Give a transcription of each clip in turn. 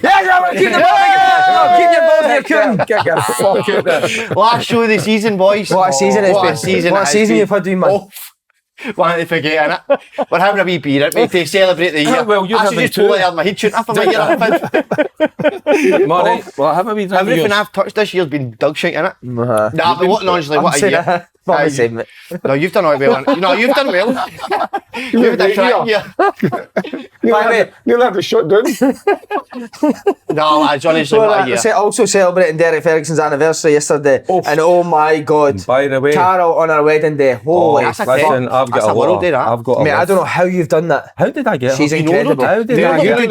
Keep the ball again. Keep your balls in your coon. Get your fuck out there. Last show of the season, boys. What a season it's been. What a season you've had, man. Want to forget, innit? We're having a wee beer, mate, to celebrate the year. Well, you're having just totally had my head shooting off of my year. Well, have a wee drink. Everything I've touched this year's been dog shit, innit? Nah, but what, honestly, what a year. Not the same, mate. No, you've done all well. No, you've done well. You've done a year. You'll have the shut down. No, lads, honestly, what a year. Also celebrating Derek Ferguson's anniversary yesterday. And oh my God. By the way, Carol on her wedding day. Holy that's a fuck. listen, I've got a lot. I've got a Mate, lot. I don't know how you've done that. How did I get She's her? incredible. How did I get her?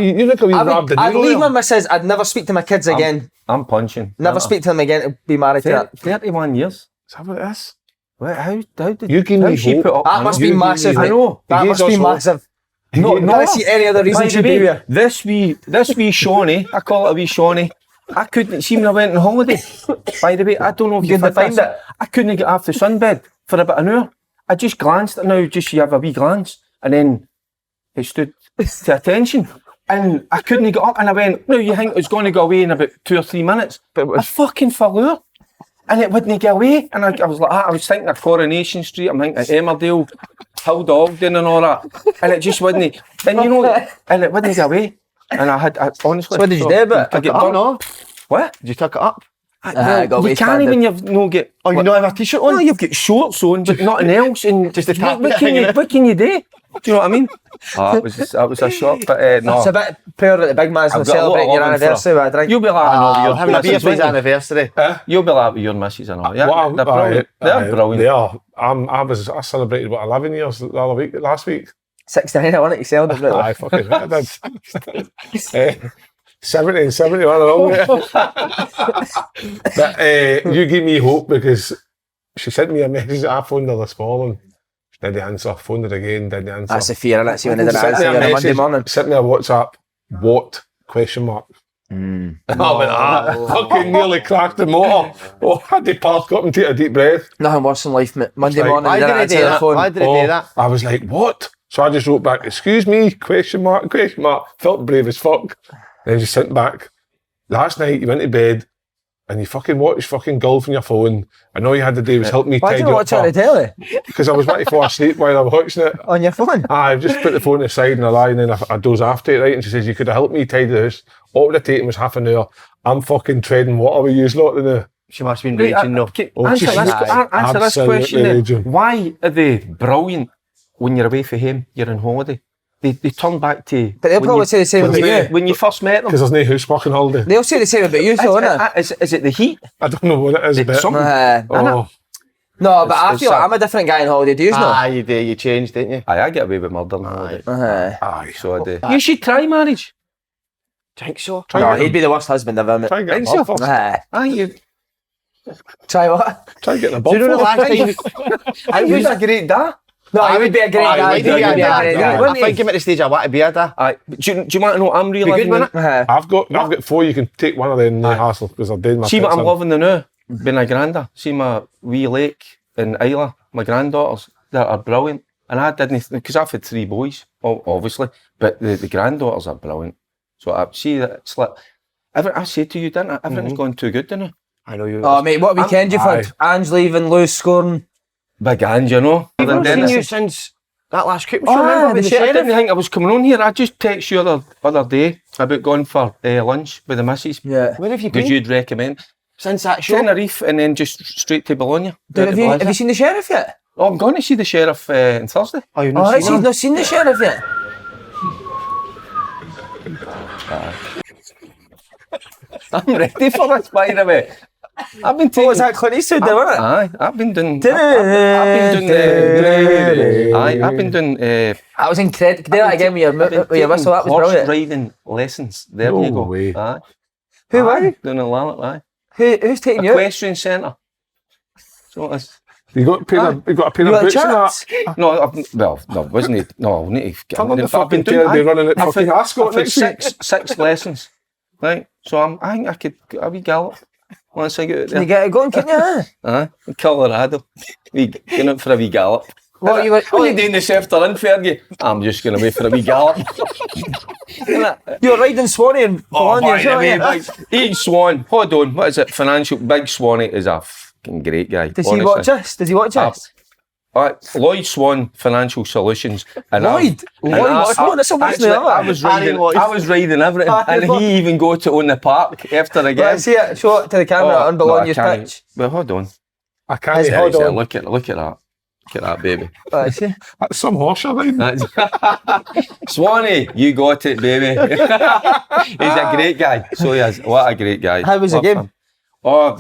You look how you I'd leave my missus. I'd never speak to my kids again. I'm punching. Never speak to them again to be married to that. 31 years. Is that what it is? What, how did You give how me she hope. put up? That must be massive, I mate. know. That must be massive. No, I see any other reason she'd be here. This wee Shawnee, I call it a wee Shawnee. I couldn't see when I went on holiday. By the way, I don't know if you can find it. I couldn't get off the sunbed for about an hour. I just glanced at it now, just you have a wee glance, and then it stood to attention. And I couldn't get up, and I went, no, you think it was going to go away in about 2 or 3 minutes? But I fucking fell out. And it wouldn't get away. And I was like, I was thinking of Coronation Street, I'm thinking of Emmerdale, Hilda Ogden and all that. And it just wouldn't, and you know, and it wouldn't get away. And I honestly. So what did you do about it? I get done. No. What? Did you tuck it up? You can't even, you've no get. Oh, you don't have a t-shirt on? No, you've got shorts on, but nothing else. And just a tap. What can you do? Do you know what I mean? That was a shock, but no. It's a bit poor that the big man's going to celebrate your anniversary with a drink. You'll be like, having a beer for his anniversary. You'll be like with your missus and all. Yeah, they're brilliant. They're brilliant. They are. I celebrated 11 years last week. 69, I wanted to celebrate. I fucking did. 70 and 71 along there. But you give me hope because she sent me a message. I phoned her this morning. She didn't answer. Phoned her again. Didn't answer. That's the fear, innit? See when they didn't answer on a Monday morning. Sent me a WhatsApp. What? Question mark. I fucking nearly cracked the motor. I had to park up and take a deep breath. Nothing worse in life, mate. Monday Like, morning, Why you did didn't I answer do the that? phone. Why did I do that? I was like, what? So I just wrote back, excuse me, question mark. Felt brave as fuck. Then just sent back. Last night you went to bed and you fucking watched fucking golf on your phone and all you had to do was help me Why tidy did you up. watch it on the telly? Because I was wanting to fall asleep while I was watching it. On your phone? I just put the phone aside and I lie and then I doze after it, right? And she says, you could have helped me tidy the house. All it would have taken was half an hour. I'm fucking treading water with you lot now. She must have been raging, though. Answer this question then. Raging. Why are they brilliant when you're away from home, you're in holiday? They turn back to... But they'll probably say the same about you. When you first met them. Because there's no house working holiday. They'll say the same about you, though, innit? Is it the heat? I don't know what it is, but... No, but I feel like I'm a different guy on holiday. Do you know? You do. You changed, didn't you? I get away with murder on holiday. Aye. So I do. You should try marriage. Think so? No, he'd be the worst husband ever, mate. Try and get Think a so? first. You Try what? Try and get a Do you know the last time? I was a great dad. No, he would be a great guy. I think I'm at the stage I want to be a dad. Do you want to know what I'm really Be good, loving? wouldn't I've got 4. You can take one of them, no hassle, because I'm doing my See what I'm son. loving now? Being a granda. See my wee lake in Isla, my granddaughters, that are brilliant. And I didn't, because I've had 3 boys, obviously, but the granddaughters are brilliant. So I see that it's like, I said to you, didn't I? Everything's gone too good, didn't it? I know you. Oh, mate, what weekend you had? Ange leaving, Lewis scoring. Big Ange, you know. I've not seen you since that last Christmas. Remember with the I didn't sheriff? think I was coming on here. I just texted you the other day about going for lunch with the missus. Yeah. Where have you Because been? you'd recommend. Since that show? Tenerife and then just straight to Bologna. Dude, have you seen the sheriff yet? Oh, I'm going to see the sheriff on Thursday. Oh, you've Oh, not right, so seen you've him? not seen the sheriff yet? I'm ready for this, by the way. I've been taking... Was that Clint Eastwood there, wasn't it? Aye, I've been doing... That was incredible. Do that again with your whistle, that was horse brilliant. riding lessons. There No you go. way. Aye. Who were you? Doing a Lanark, aye. Who's taking you? Equestrian centre. So it's... You got a pair of You boots got and that? chats? No, wasn't it? No, I need to get Tell them the I've fucking been doing... tail, they're running at I've fucking had- Ascot I've had next week. six lessons. Right? So I think I could a wee gallop once I get out Can you there. get it going, can you? Aye, in Colorado. Going out for a wee gallop. What you What are you doing this afternoon, Fergie? I'm just going away for a wee gallop. you were riding Swanee and Bologna as well, yeah? Each Swan, hold on, what is it? Financial, Big Swanee is a fucking great guy. Does he watch us? Does he watch us? Lloyd Swan Financial Solutions. And Lloyd Swan, that's a actually, I was riding everything, and he even got to own the park after the game. Let's see it. Show it to the camera on Bologna's pitch. Well, hold on. I can't hold on. Look at that. Look at that, baby. Let's see. That's some horse you're riding. Swanee, you got it, baby. He's a great guy. So he is. What a great guy. How was the game? Him. Oh,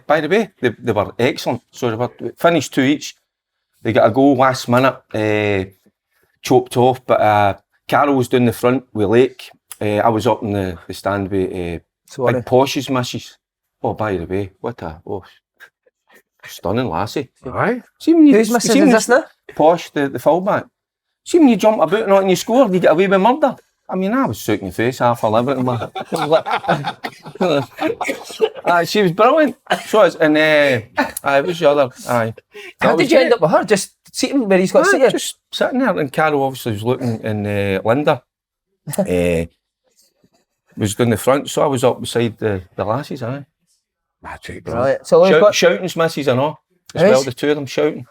by the way, they were excellent. So they were finished 2 each. They got a goal last minute, chopped off, but Carol was down the front with Lake. I was up in the stand with Big Posh's missus. Oh, by the way, what a stunning lassie. Aye. Who's missus is this now? Posh, the fullback. See when you jump about and you score, you get away with murder. I mean, I was soaking your face half a liver. She was brilliant. So it's, and it was the other. Aye. How did you end up with her? Just sitting where he's got to sit? Just sitting there, and Carol obviously was looking, and Linda was down the front, so I was up beside the lassies. Aye. Magic, bro. Right. So shouting's misses and all as well. The two of them shouting.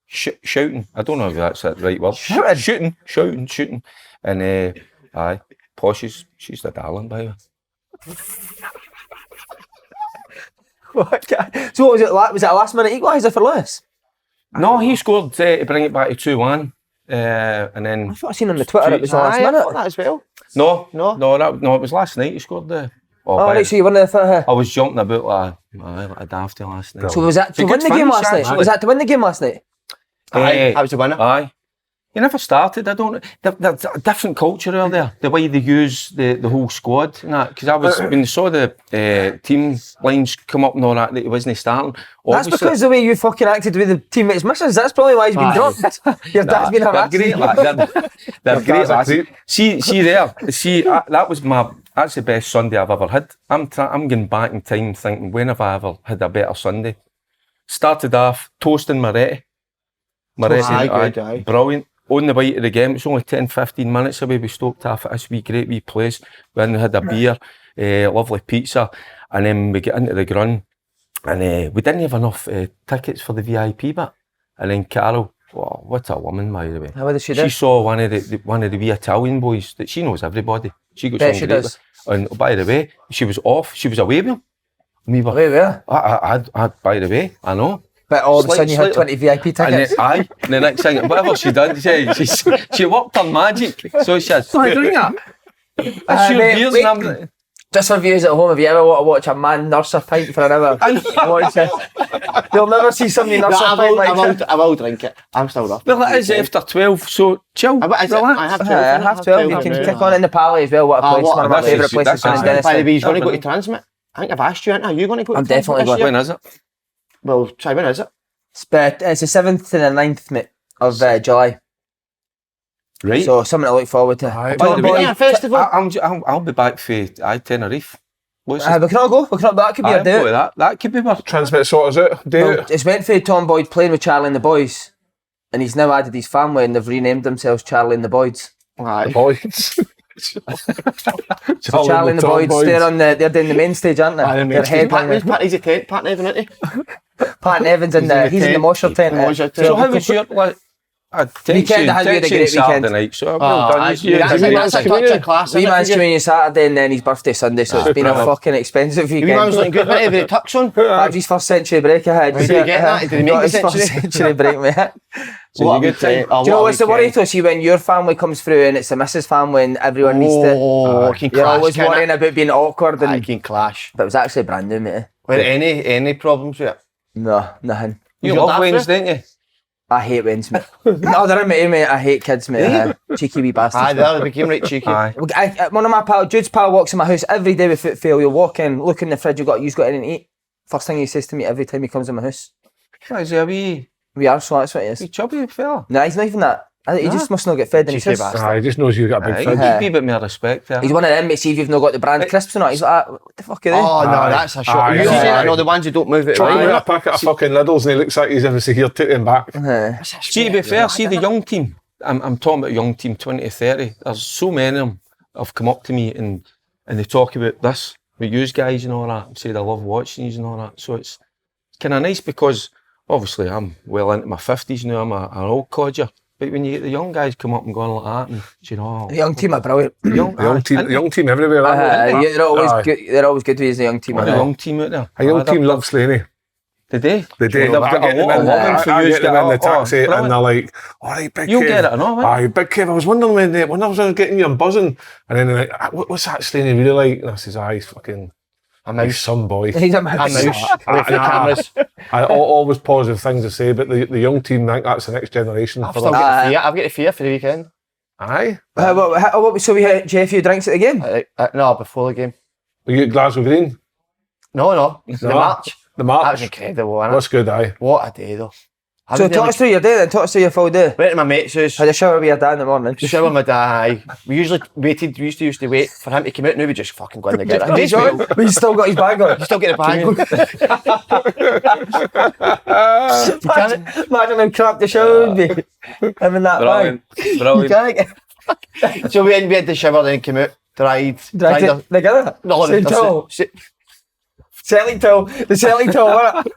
Shouting. I don't know if that's the right word. Shouting. And aye, Posh, she's the darling, by the way. So what was it? Was it a last minute equaliser for Lewis? No, he scored to bring it back to 2-1, and then. I thought I seen on the Twitter it was the last minute. I thought that as well. No, it was last night. He scored the. Right, so you won the. I was jumping about like a dafty last night. So was that to win the game last night? Was that to win the game last night? Aye, I was the winner. Aye. You never started, I don't know. There's a different culture out there, the way they use the whole squad and that. Because when I saw the team lines come up and all that he wasn't starting. That's because the way you fucking acted with the teammates' misses, that's probably why he's been dropped. Your dad's been harassed. They're great lads. See, that was that's the best Sunday I've ever had. I'm going back in time thinking, when have I ever had a better Sunday? Started off toasting Moretti. Aye, brilliant. On the way to the game, it's only 10-15 minutes away. We stopped off at this great wee place. We had a beer, lovely pizza, and then we get into the grun, and we didn't have enough tickets for the VIP bit. And then Carol, what a woman, by the way. How did she do? She saw one of the wee Italian boys that she knows everybody. She got some great with. And by the way, she was off. She was away with him. We were. Away with her? By the way, I know. But all of a sudden you had 20 VIP tickets. And the next thing, whatever she done, she worked her magic. So she said, "Why doing that?" Just for viewers at home, if you ever want to watch a man nurse a pint for an hour, watch it. You'll never see somebody nurse a pint like that. I will drink it. I'm still rough. Well, it is after 12, so chill. I have 12. You can kick on in the Pally as well. What a place! One of my favourite places in Dennis. By the way, he's going to go to Transmit. I think I've asked you, aren't I? Are you going to go to I'm definitely going. When is it? Well, try when is it? It's the 7th to the 9th, mate, of July. Right. So something to look forward to. Festival. I'll be back for Tenerife. We can all go. That could be a day. That could be worth. Transmit sorts out. It's meant for Tom Boyd playing with Charlie and the Boys, and he's now added his family, and they've renamed themselves Charlie and the Boyds. The Boyds. So Charlie and the Boyds, they're doing the main stage, aren't they? They're headliners. He's a tent, Pat Nevin, isn't he? Pat Evans he's in the Mosher tent. So how was your weekend? I had a great weekend. Night, so well done. That's a touch of class. Wee man's communion Saturday and then his birthday Sunday, so it's been a fucking expensive weekend. Wee man's looking good, mate, with the tux on. That was his first century break ahead. Did he get that? Did he make the century? First century break, mate. So you good time? Do you know what's the worry to see when your family comes through and it's the missus family and everyone needs to... You're always worrying about being awkward and... I can clash. But it was actually brand new, mate. Were any problems with it? No, nothing. You love Wayne's, don't you? I hate Wayne's, mate. No, they're mate. I hate kids, mate. Cheeky wee bastards. Aye, they became right cheeky. One of my pals, Jude's pal, walks in my house every day with foot fail. You'll walk in, look in the fridge, you've got anything to eat. First thing he says to me every time he comes in my house. Is he a wee arsehole, that's what he is. Wee chubby fella? No, he's not even that. He just must not get fed any Cheeky crisps. bastard. He just knows you've got a big He fridge. could be a bit more respect there. He's one of them, mate, see if you've not got the brand crisps or not. He's like, what the fuck are they? Oh, no, Aye. that's a shot. Aye, You see aye. that? No, the ones who don't move it. Chuck him Right? with a packet of fucking Liddles and he looks like he's ever here, take them back. See, to be fair, see the young team. I'm talking about young team 20 to 30. There's so many of them have come up to me and they talk about this with you guys and all that, and say they love watching you and all that. So it's kind of nice because obviously I'm well into my 50s now. I'm an old codger. But when you get the young guys come up and going like that, and you know, The young team are brilliant. The young team everywhere. They're always Aye. good. They're always good to use the young team. the aren't they? young team out there. A young team loves Slaney. Did they? They do. They've got a lot of loving for I you. get them in the taxi and brilliant. they're like, all right, Big You'll Kev. get it or not, mate? Aye, Big Kev, I was wondering when I was getting you, I'm buzzing. And then they're like, what's that Slaney really like? And I says, he's fucking, he's some boy. He's a A mouse. mouse. Wait for the cameras. Always positive things to say, but the young team think that's the next generation. I've for still them. got the fear. I've got the fear for the weekend. Aye. So we had Jeffy drinks at the game? No, before the game. We get Glasgow Green. No. The March. The That was March. incredible, wasn't That's good, aye. it? What a day, though. I So was there, talk us through your day then, talk us through your full day. went to my mate's house. Had a shower with your dad in the morning. Shower with my dad. We usually waited. We used to wait for him to come out. Now we just fucking go in the get He's on, but he's still got his bag on. You still get the bag. Imagine how crap the shower would be. Having that bag. Brilliant. You Brilliant. can't get. So we had the shower, then came out, dried. Dragged it together. No, Same towel. Celtic towel. The Celtic towel, wasn't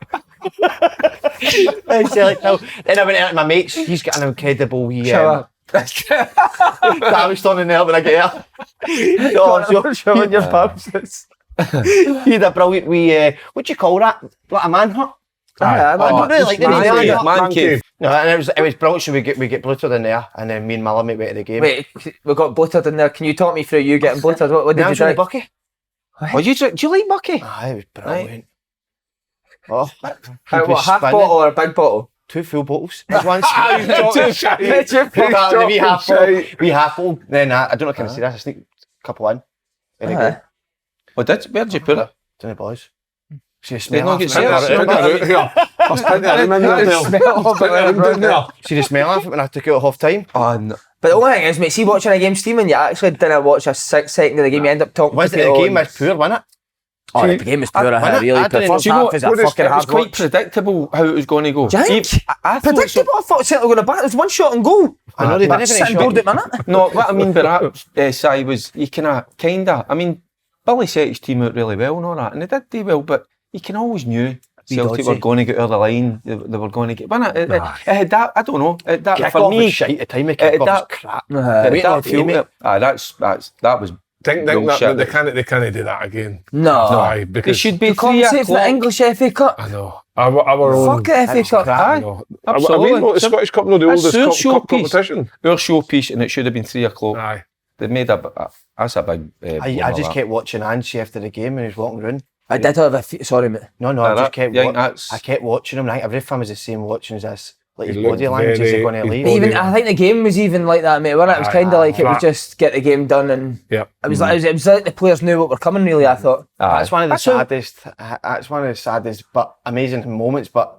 it? Then I went out to my mate's. He's got an incredible wee Shower. I was standing there when I get here. Oh, Shower in your pubs. he had a brilliant wee, what do you call that? Like a man hut? Aye, I don't really like the Man name. cave, man cave. No, and it was brilliant. So we get bluttered in there, and then me and Malamute went to the game. Wait, we got bluttered in there. Can you talk me through you getting bluttered? What did Now you it's only drink? Bucky. Oh, do you like Bucky? Aye, it was brilliant. Oh, How, was what, half spinning. bottle or a big bottle? 2 full bottles. There's one. Talking We half full. We half full. Then I don't know. Can I say that? I sneaked a couple in. There you go. Where'd you put it? To the boys. See the They smell. not of get it. serious. There's plenty of them in there. See the smell of it when I took it at half time. Oh, no. But the only thing is, mate, see watching a game streaming, you actually didn't watch a second of the game, you end up talking Was to it the people game and- was poor, wasn't it? Oh, the game was poor, I really. didn't The know- first do you know half is a what is- fucking it was hard Quite watch. predictable how it was going to go. Do you think? I thought so. Predictable? I thought Celtic were going to back. It was one shot and goal. I know they But didn't sitting finish bored shot. at minute. No, what I mean by that, Si, was you kinda. I mean, Billy set his team out really well and all that, and they did do well, but you can always knew Celtic were going to get over the line. They were going to get. It had that. I don't know. That Kick for off me. was shite at the time. The that- kick off was crap. That on feel Amy. that was Think bullshit. that they can't do that again. No. Aye, They because should be The 3 concept for the o'clock. English FA Cup. I know our own. Fuck the FA Cup. crap. Aye, No. absolutely. I mean, the Scottish Cup, no, the That's oldest their cup showpiece. competition. Our showpiece, and it should have been 3 o'clock. Aye. They made that's a big. I just kept watching Ange after the game when he was walking around. I did have a sorry, mate. No, Nah, I just kept. yeah, that's- I kept watching him. Every time was the same watching as this. Like his He looked body language is very- going to his leave. body- Even I think the game was even like that, mate. Wasn't it? It was kind of like it was just get the game done, and Yep. it was like it was like the players knew what were coming. Really, I thought. That's one of the That's how- saddest. That's one of the saddest, but amazing moments. But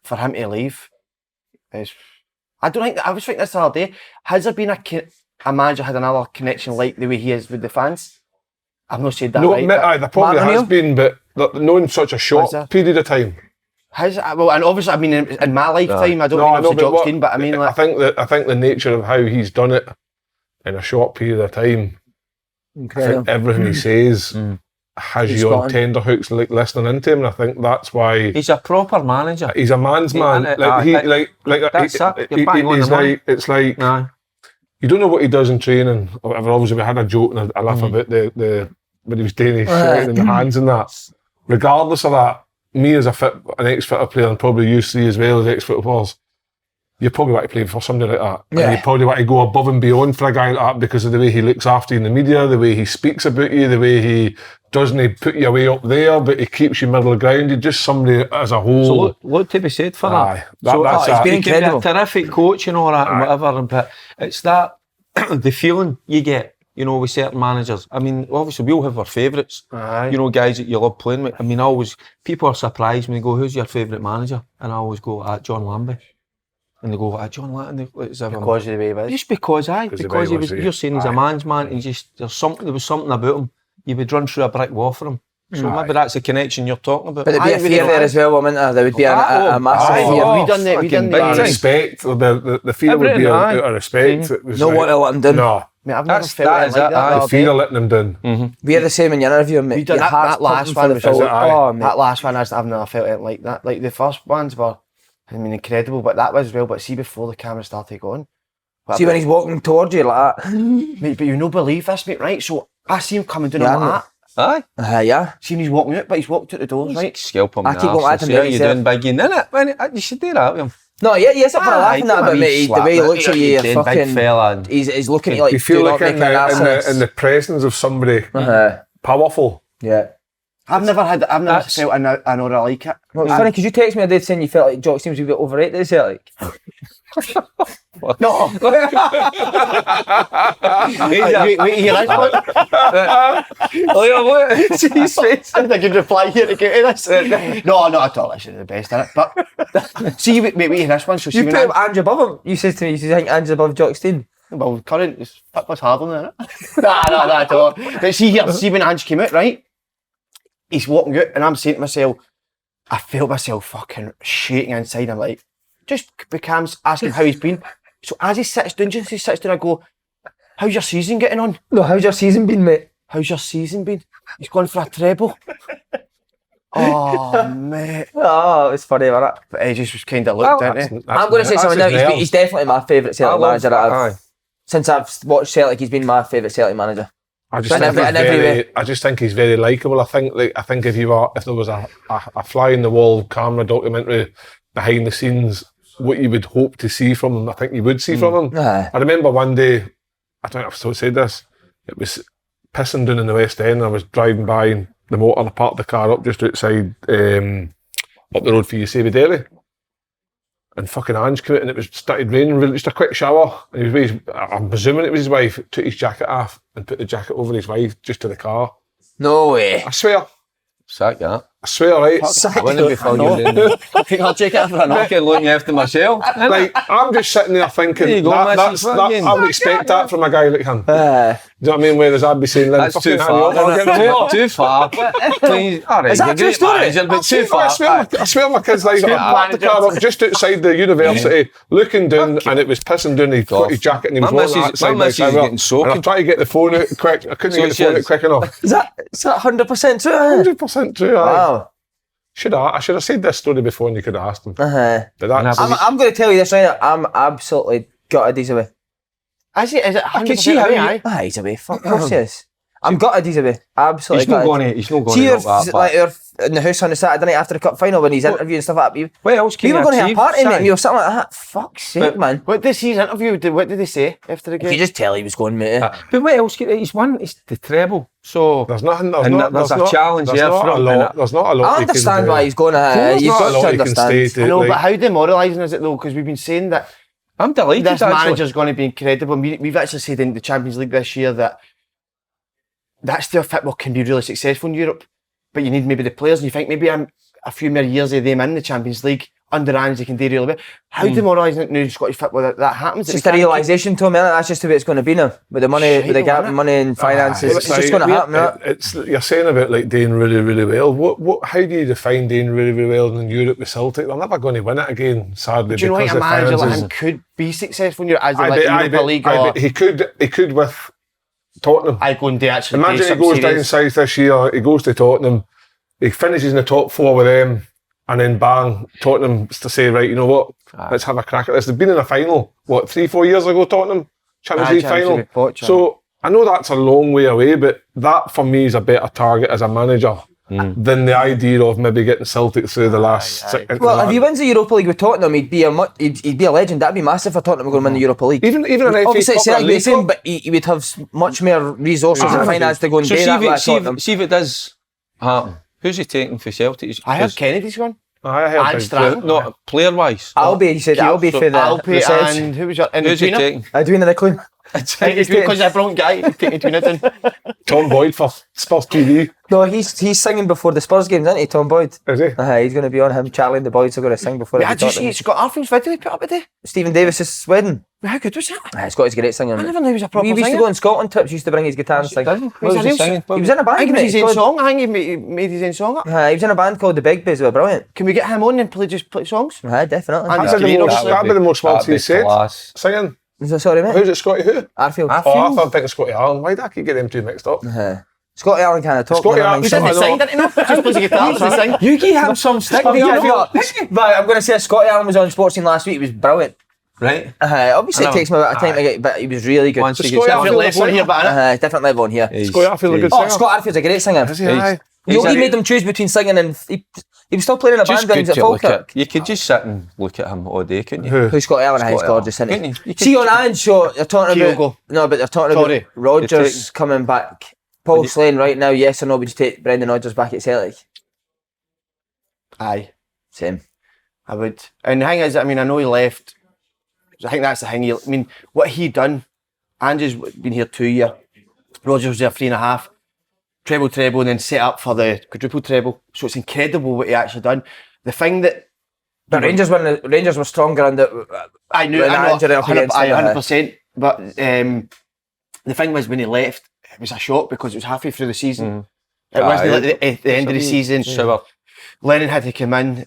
for him to leave, is I don't think. I was thinking this the other day. Has there been a manager had another connection like the way he is with the fans? I've not said that No, right. mate, but aye, there probably Martin has O'Neill? been, but not in such a Has short there? period of time. well, and obviously, I mean, in my lifetime, I don't know if it's a job scheme, but I mean, like, I think the nature of how he's done it in a short period of time, I Incredible. think everything he says has He's you on spot on. tenterhooks, like listening into him, and I think that's why He's a proper manager. he's a man's man. and Like he, I- like that's it. You're bang on he's the money. like it's like Aye. you don't know what he does in training or whatever. Obviously, we had a joke and a laugh about the when he was doing his shouting in the hands and that. Regardless of that, me as an ex-fitter player, and probably you see as well as ex-footballers, you probably want to play for somebody like that. Yeah. And you probably want to go above and beyond for a guy like that because of the way he looks after you in the media, the way he speaks about you, the way he doesn't put you away up there, but he keeps you middle ground. You're just somebody as a whole. So look to be said for Aye, that. that's He's it. been Incredible. a terrific coach and all that and whatever, but it's that the feeling you get, you know, with certain managers. I mean, obviously we'll have our favourites. aye. You know, guys that you love playing with. I mean, people are surprised when they go, "Who's your favourite manager?" And I always go, "John Lambie." and they go, John Latton, let's have him. Because of the way he was. Just because, because he was, yeah. you're saying he's a man's man, and just there was something about him. You would run through a brick wall for him. So maybe that's the connection you're talking about. But there'd be a fear there as well, wouldn't there? There would be a massive fear. We done Out of respect, the fear would be out of respect. It was No like, want to let him down. No, Mate, I've never That's- felt that like is that. it, aye. the fear of letting them down. We're the same in your interview, mate. We done Your heart's that last pumping for one the was film. aye. Mate. That last one, I've never felt it like that. Like the first ones were, I mean, incredible, but that was as well. But see, before the camera started going, See when he's walking towards you like that. mate, but you no believe this, mate, right? So I see him coming down Yeah, like that. Aye. Yeah. See him, he's walking out, but he's walked out the doors, right? Scalp him. I keep going at him, How mate, you he's doing, big? Innit? You should do that with him. No, yeah, yes, up for a laugh and that, give him but a mate, wee the way he slap, looks at you, you're Big fucking... fella. And He's looking at you like, You feel do like not in make an ass of the this. presence of somebody Uh-huh. powerful. Yeah. I've never That's- felt an aura like it. Well, it's funny because you text me a day saying you felt like Jock seems a bit overrated, is it? Like, No. Wait, you like what? See his face. I think I can reply here to get to this. No, not at all. This is the best in it. But see, wait, this one. So see you when put Ange above him. You said to me, you think Ange's above Jock Stein. well, current is was harder than it. No, at all. But see here, see when Ange came out, right? He's walking out, and I'm saying to myself, I felt myself fucking shaking inside. I'm like, just becomes asking how he's been. So as he sits down, just as he sits down, I go, how's your season getting on? No, how's your season been, mate? How's your season been? He's gone for a treble. Oh, mate. Oh, it's funny, wasn't it? But he just was kind of looked, didn't he? I'm going to say something now. He's definitely my favourite Celtic manager that I've... Since I've watched Celtic, he's been my favourite Celtic manager. I just In think every way. I just think he's very likeable. I think if there was a fly in the wall camera documentary behind the scenes, what you would hope to see from him, I think you would see from him. Aye. I remember one day, I don't know if I've still said this, it was pissing down in the West End. I was driving by and the motor, I parked the car up just outside up the road for Eusebio Deli. And fucking Ange came out and it was started raining, really, just a quick shower. And he was with I'm presuming it was his wife, took his jacket off and put the jacket over his wife just to the car. No way. I swear, Sack that. I swear, right? I wouldn't be fucking I think I'll check it out for a fucking looking after myself. Like, I'm just sitting there thinking, There you go, I would expect that from a guy like him. Do you know what I mean? Whereas I'd be saying, That's too far. Too far. Please. All right, Is that true story? But too far. I swear my kid's like, I parked the car up just outside the university, looking down, and it was pissing down. He got his jacket and he was walking outside my missus is shower. getting soaking. And I tried to get the phone out quick. I couldn't get the phone out quick enough. Is that 100% true? 100% true. Aye. Wow. I should have said this story before and you could have asked him. Uh-huh. But that's I'm going to tell you this right now. I'm absolutely gutted he's away. Is it 100% I can see how away, aye? He's away. Fuck, of course he is. I'm gutted he's away. Absolutely He's not gutted. going to See, help that. like, you're in the house on the Saturday night after the cup final when he's interviewing and stuff like that. What else can We were you going to have a achieve, party, mate. Si? And you were something like that. Fuck's sake, man. What did his interview, what did they say after the You game? just tell he was going, mate. But what else can he's won? It's the treble. So there's nothing. there's a challenge there for him. There's not a lot. I understand why he's going to... There's You've not a got to lot he can stay understand. to. I know, like, but how demoralising is it though? Because we've been saying that I'm delighted. this actually. manager's going to be incredible. We've actually said in the Champions League this year that still football can be really successful in Europe, but you need maybe the players, and you think maybe a few more years of them in the Champions League under Ange they can do really well. How demoralising it now in Scottish football that happens? It's just a realisation to me, innit? That's just the way it's going to be now. With the money, with the gap in money and finances. It's just going to happen, innit? You're saying about like doing really, really well. What? How do you define doing really, really well in Europe with Celtic? They're never going to win it again, sadly. Do you know because like a the manager like fans him could be successful in Europe as in I like bet- I Europa bet- League I or bet he could with Tottenham. I go and do actually Imagine do he something goes down serious. south this year, he goes to Tottenham, he finishes in the top four with them, and then bang, Tottenham's to say, right, you know what, let's have a crack at this. They've been in a final, 3-4 years ago, Tottenham? Champions League final. So I know that's a long way away, but that for me is a better target as a manager than the idea of maybe getting Celtic through the last six. Well, if he wins the Europa League with Tottenham, he'd be a legend. That'd be massive for Tottenham going to win the Europa League. Even an FA Obviously, Cup it's or Celtic League the same, Cup. but he would have much more resources and finance to go and So do that. Like Tottenham. see if it does happen. Who's he taking for Celtic? I heard Kennedy's gone. I heard And big- Stratton. Not player wise. Albi, he said Albi for the Alpi Says. and who was your and Who's he Edwina? taking? Edwina the Queen. Because he's a brilliant guy. He's taking 2-0. Tom Boyd for Spurs TV. No, he's singing before the Spurs games, isn't he, Tom Boyd? Is he? He's going to be on him. Charlie and the boys are going to sing before. Yeah, did you see Scott Arfield's video he put up today? Stephen Davis's wedding. How good was that? Scotty's great singing. I never knew he was a proper We used to singer. go on Scotland trips. Used to bring his guitar and sing. What was he singing? He was in a I band. think it was mate. his own song. I think he made his own song up. He was in a band called the Big Biz. They were brilliant. Can we get him on and just play songs? Definitely. And That'd be the most words he said. Class. Singing. Sorry, mate. Who's it, Scotty who? Arfield. Oh, I thought I'm thinking Scotty Allen. Why did I keep getting them two mixed up? Scotty Allen kind of talk. Scotty Allen- He didn't sing, didn't he? No? Just plays the guitar and sing. You give him some stick. But I'm going to say Scotty Allen was on Sports Scene last week. He was brilliant. Right. Obviously I it know. takes me a bit of time to get, but he was really good. Once he Scotty gets Arfield Different level here, but innit? Different level on here. He's- Scotty Arfield a good Oh, singer. Scott Arfield's a great singer. Is he? He's- Aye. He made them choose between singing and he was still playing in a just band good at to look Falkirk. at. You could just sit and look at him all day, couldn't you? Who? Who's Scotty Allen? He's Scotty gorgeous, Allen. isn't Couldn't he? you? See on Ange show, they're talking about Kyogo. no, but they're talking Sorry. about Rodgers taking- coming back. Paul Slane right now, yes or no? Would you take Brendan Rodgers back at Celtic? Aye, Same. I would. And the thing is, I mean, I know he left. I think that's the thing. I mean, what he done, Ange's been here 2 years. Rodgers was there 3.5. Treble, and then set up for the quadruple treble. So it's incredible what he actually done. The thing that But Rangers were stronger under. I knew, When I know, Ange up against him, 100%. But the thing was, when he left, it was a shock because it was halfway through the season. It wasn't like at the end of the season. Sure. Lennon had to come in,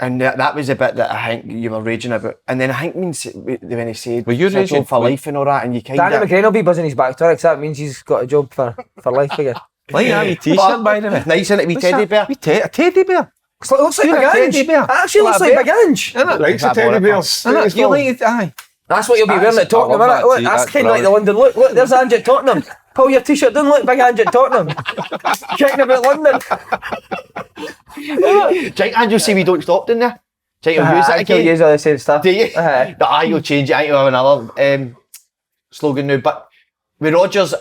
and that was a bit that I think you were raging about. And then I think when he said, Were you "It's a job raging? for life" and all that, and you kind Danny of McGrain will be buzzing his back door, 'cause that means he's got a job for life again. Like that wee t-shirt, by the way. nice, isn't it? Wee teddy bear. A teddy bear. It looks like You're Big a teddy Ange. bear. It actually looks Like like a Big Ange. Isn't Likes the That teddy boy, bears. it? You like it? Aye. That's what you'll be wearing at Tottenham, I love innit? Look, that that's tee, kind of like the that's London look. There's Ange at Tottenham. Pull your t-shirt down, look, Big Ange at Tottenham. Kicking about London. Jake, and you'll see we don't stop doing that. Jake, you'll use it I can again. use all the same stuff. Do you? Uh-huh. Nah, you'll change it. I think you'll have another slogan now. But with Rodgers,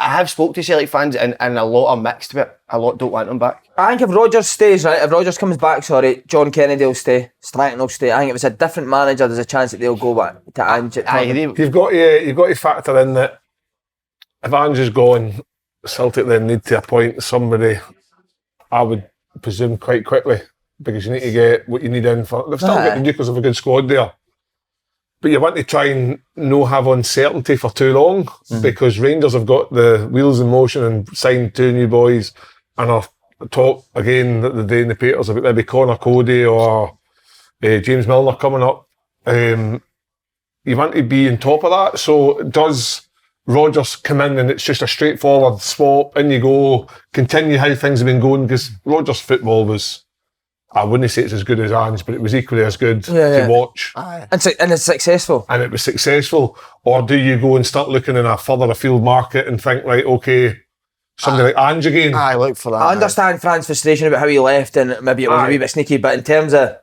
I have spoke to Celtic fans and a lot are mixed with it. A lot don't want him back. I think if Rodgers stays, right, if Rodgers comes back, John Kennedy will stay, Stratton will stay. I think if it's a different manager, there's a chance that they'll go back to Ange at Aye, Tottenham. they, You've got to factor in that if Ange is gone, Celtic then need to appoint somebody, I would presume quite quickly, because you need to get what you need in for. They've still got the nucleus of a good squad there, but you want to try and no have uncertainty for too long, because Rangers have got the wheels in motion and signed 2 new boys and are talk again the day in the papers about maybe Connor Cody or James Milner coming up. You want to be on top of that. So does Rodgers come in and it's just a straightforward swap, in you go, continue how things have been going? Because Rodgers' football was, I wouldn't say it's as good as Ange, but it was equally as good to watch. And it's successful. And it was successful. Or do you go and start looking in a further afield market and think, right, okay, somebody like Ange again? I look for that. I understand Fran's frustration about how he left and maybe it was a wee bit sneaky, but in terms of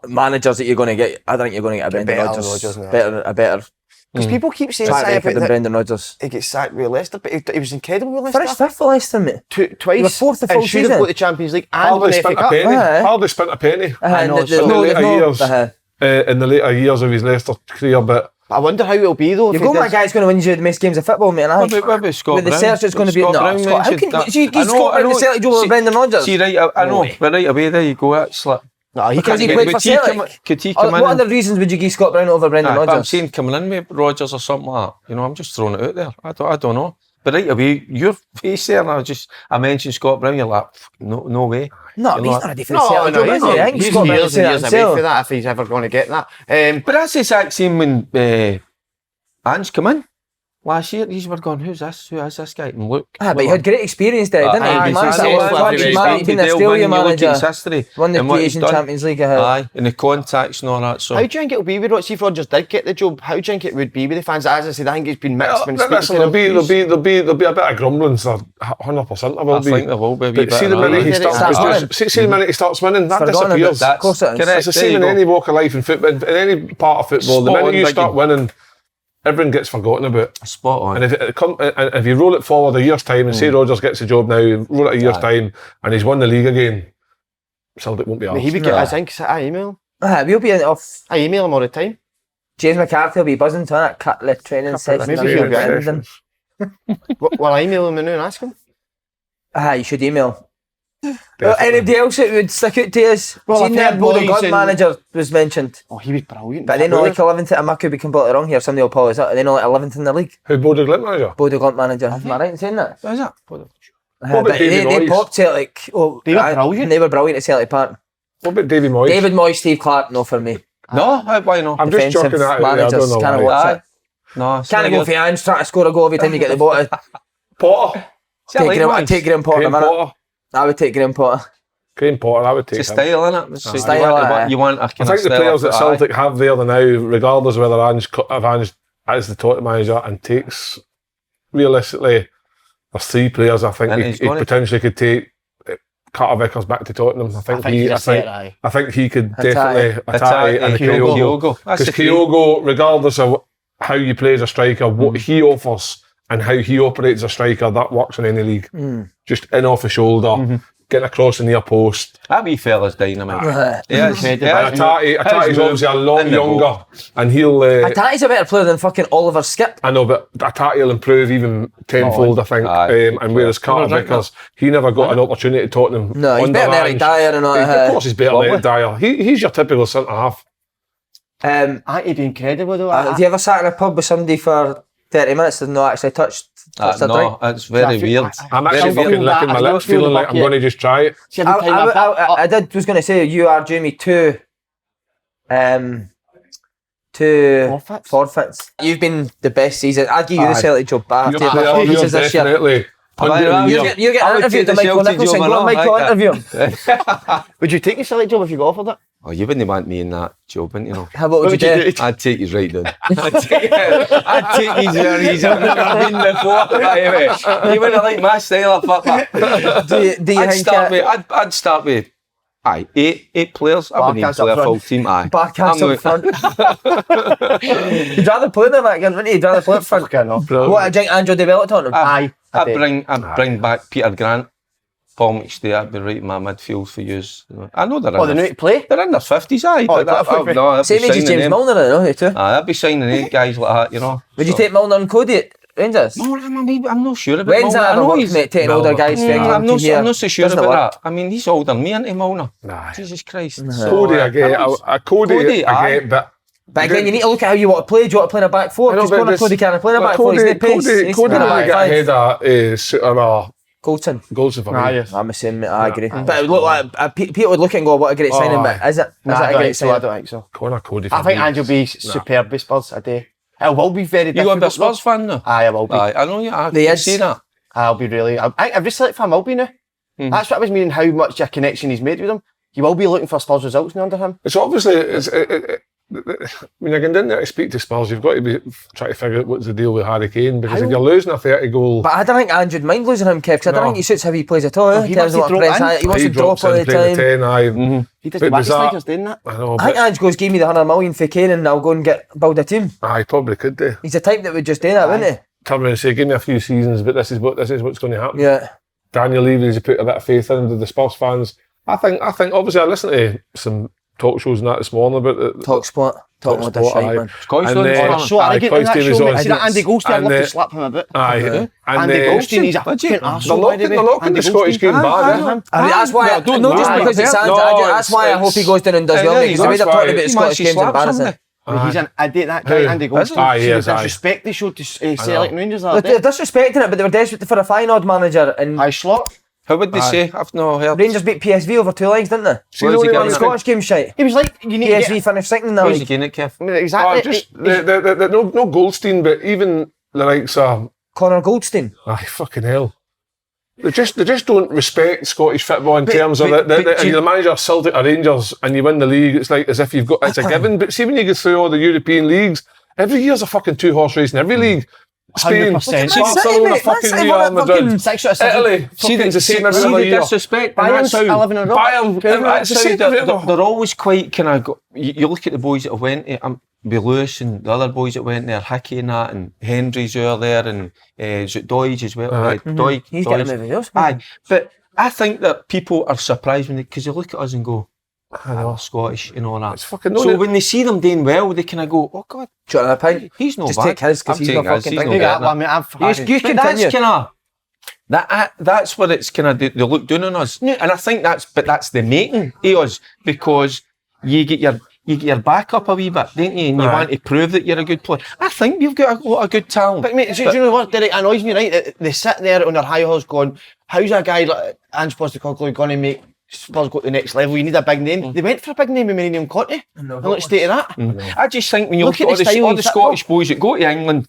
managers that you're going to get, I think you're going to get a Brendan better Rodgers. Rodgers now. Better Because people keep saying track something record about than that Brendan Rodgers. he gets sacked with Leicester, but he was incredible with Leicester. Finished fifth for Leicester, mate. Twice. He was fourth the and full should season. have got the Champions League and Hardly won the FA spent a Cup. penny. Aye. Hardly spent a penny. I know, there's so in the later years. Uh-huh. In the later years of his Leicester career, but I wonder how it'll be though. You've if he got my does- guy's going to win you the most games of football, mate. And I think What about Scott with the Brown? search, it's going to be Scott no. Brown Scott, how mentioned can that. you I know, Scott I Brown the know. Celtic job over Brendan Rodgers? See, right, I know, but right away there you go, that's like... No, he Because can't he get played it. for Celtic. Could he come in? What other reasons would you give Scott Brown over Brendan But I'm Rodgers? saying coming in with Rodgers or something like that. You know, I'm just throwing it out there. I don't know. But right away, your face there, and I mentioned Scott Brown, you're like, no way. No, You but know, he's not ready for the No, Celtic no, job, is he? I think he's Scott Brown years would say and that years away himself. for that if he's ever going to get that. But that's the exact same when Ange come in last year. These were going, who's this? Who is this guy? And look. But he had great experience there, didn't he? aye, He managed he's that successful one. everywhere He's been the Australia manager. History. Won the and what he's Asian done. Champions League. Aye, and the contacts and all that. So How do you think it'll be with Rodgers? See if Rodgers did get the job, how do you think it would be with the fans? As I said, I think it's been mixed when speaking Listen, to them. there'll be a bit of grumblings. 100% there will I be. think there will be a wee But bit see of the that. minute he Starts starts winning. see the minute he starts winning, that Forgotten about disappears. that. Of course it is. Correct. It's the There same you in go. any walk of life in football, in any part of football. The Spot minute on, you start Biggie. winning, everyone gets forgotten about. Spot on. And if you roll it forward a year's time and say Rodgers gets a job now, roll it a year's time, and he's won the league again, Celtic won't be But he arsed. would get, I think, I email him. We'll be off. I email him all the time. James McCarthy will be buzzing to that couple of training sessions. maybe he'll get anything. Will I email him now and ask him? You should email. Anybody else that would stick out to us? Well, Seen I've that heard Bodo boys God in- manager was mentioned. Oh, he was brilliant. But they know like 11th, I could be completely wrong here, somebody will pull us up. They know like 11th in the league. Who Bodo Glimt manager? Bodo Glimt manager. Am I right in saying that? What is that? What But about Davy they Moyes? popped Celtic. Oh, They were brilliant. They were brilliant at Celtic Park. What about Davy Moyes? David Moyes, Steve Clark, no for me. No, why not? I'm just Defensive chucking that out there, I don't managers, know can't why. watch Aye. it. No, it's Can't not go good. for Ange trying to score a goal every time you get the ball. Potter. See, I like I'd Moyes. take Graham Potter in a Graham minute. Potter. I would take Graham Potter. Graham Potter, I would take It's a him. style, innit? It's Aye. just Style, you want a I kind think of the style players of that foot, aye. Celtic have there now, regardless of whether Ange as the Tottenham manager and takes, realistically, there's 3 players I think And he he's got it. potentially could take. Carter Vickers back to Tottenham. I think he could definitely Hatate and Kyogo. Kyogo. That's Because the three. Kyogo, regardless of how you play as a striker, what he offers and how he operates as a striker, that works in any league. Just in off the shoulder, getting across the near post. That wee fella's dynamite. Yeah. Yes. And Atate's obviously a lot in the younger, and he'll. Atate's a better player than fucking Oliver Skip. I know, but Atate will improve even tenfold, I think. Aye. And whereas Carter Vickers, he never got an opportunity at Tottenham. No, he's under better than Eric Ange. Dyer and all Of that. course, he's better than Eric Dyer. He's your typical centre half. He'd be incredible though. Have you ever sat in a pub with somebody for 30 minutes and not actually touched a drink? No, it's very weird. I'm Very actually fucking weird. licking my lips, feeling like I'm going to just try it. See, every time I was going to say you are due me two forfeits. You've been the best season. I'd give you the Aye. Celtic job, but I have to have You're performances this year. definitely. You get I would interviewed take to the Michael Celtic Nicholson. job Go on, and Michael, all like interview him. would you take a Celtic job if you got offered it? Oh, you wouldn't want me in that job, wouldn't you know? How about would you do? I'd take you right down. I'd take you where he's never been before. Anyway, you wouldn't like my style of football. Do you I'd think I'd start with eight players. I wouldn't even Barkas up play a front. full team. Barkas I'm up front? You'd rather play than that again, wouldn't you? You'd rather play up front. Okay, no. What, I think Andrew developed on him? Aye. I'd bring back Peter Grant, Paul McStay. I'd be right in my midfield for yous. I know they're Oh, they in knew to play? they're in their 50s, aye. Oh, but I'd Same be age as signing James them. Milner, I know, you too. I'd be signing 8 guys like that, you know. Would you take Milner and Cody at Rangers? No, I'm not sure about When's Milner. that I ever know worked, he's. mate, taking Milner. older guys for I'm not so sure Doesn't about work. that. I mean, he's older than me, isn't he, Milner? Nah. Jesus Christ. Cody, I get. Cody, I aye. get, but. But again, you need to look at how you want to play. Do you want to play in a back four? I know, Because but Conor this- Cody can't play in a but back four. He's no pace. Cody He's doesn't in a back get five. ahead of Suter Goldson. Goldson for me. Aye, yes. I'm the same, mate. I agree. But it would look like people would look and go, "What a great signing!" But is it? Is Nah, it I a don't great think so. I signing? don't think so. Connor Cody for I think me. Ange will be superb with Spurs a day. It will be very You difficult. going to be a Spurs fan now? Aye, I will be. Aye, I know you are. They You is. see that? I'll be really. Every Celtic fan will be now. That's what I was meaning. How much a connection he's made with them. You will be looking for Spurs results now under him. It's obviously when you're going down there to speak to Spurs, you've got to be trying to figure out what's the deal with Harry Kane, because if you're losing a 30 goal, But I don't think Ange would mind losing him, Kev, because I don't No. think he suits how he plays at all. he in terms wants of to what drop press. in. He wants he to drop drops all in the playing time. the 10. He does But the was that- strikers doing that. I know, I think but Ange goes, give me the 100 million for Kane and I'll go and build a team. I probably could do. He's the type that would just do that, wouldn't Come in and say, give me a few seasons, but this is what's going to happen. he? Yeah. Daniel Levy's put a bit of faith into the Spurs fans. I think obviously I listened to some talk shows and that this morning about the Talk sport. Talking about the Sport, shite, aye. man. Coy's And on then- this Oh, one. they're so Aye, arrogant in that Coy's show, was mate. on. See that Andy Goldstein, I'd And love to the- slap him a bit. Aye. And Andy Goldstein, he's a Would you? fucking They're arsehole, by locking, the way. they're locking Andy the Scottish Goldstein. game bad, eh? I mean, that's why, not just because it sounds, that's why I hope he goes down and does well, Yeah, because the way they're that's talking why about he Scottish might games slap embarrassing. somebody. He's an idiot, that guy, Who? Andy Goldstein. Aye, he See is, the aye. disrespect they showed to Celtic and Rangers that They're day. disrespecting it, but they were desperate for a fine-odd manager, and Aye, slot. How would they say? I've not heard. Rangers beat PSV over 2 legs, didn't they? See, Where's the he only getting one The it? Scottish game shite. He was like, you need to PSV get... finished second in the Where's he league. getting it, Kev? I mean, exactly. just no Goldstein, but even the likes of Conor Goldstein. fucking hell. They just don't respect Scottish football in terms of but and you're the manager of Celtic or Rangers and you win the league. It's like as if it's a given. But see when you go through all the European leagues, every year's a fucking 2-horse race in every league. Spain, 100%. Barcelona, City, fucking mate, Real that's Madrid, fucking 6 out of 7. Italy, fucking the same every other the year. disrespect. and Bayern's that's how- 11 in a row. Bayern, it's the same every other. They're always quite kind of. You look at the boys that have went to Lewis and the other boys that went there, Hickey and that, and Hendry's there, and Doige as well. Aye. Doige, He's getting moving else. Aye, but I think that people are surprised when because they look at us and go, Scottish and all that. It's fucking So when they see them doing well, they kind of go, oh God, Do you want a pint? he's no Just bad. take his, 'cause I'm he's not taking his, fucking he's drinking. no Yeah, getting well, it. I mean, You But that's continue. kind of that's what it's kind of they look down on us, and I think that's the making of us, because you get your back up a wee bit, don't you? And you want to prove that you're a good player. I think we've got a lot of good talent. But mate, do you know what, Derek, annoys me, right? They sit there on their high horse going, how's a guy like Ange Postecoglou going to make Spurs go to the next level? You need a big name. They went for a big name with Millennium Conte. And let's stay to that. I just think when you look at all the Scottish boys that go to England,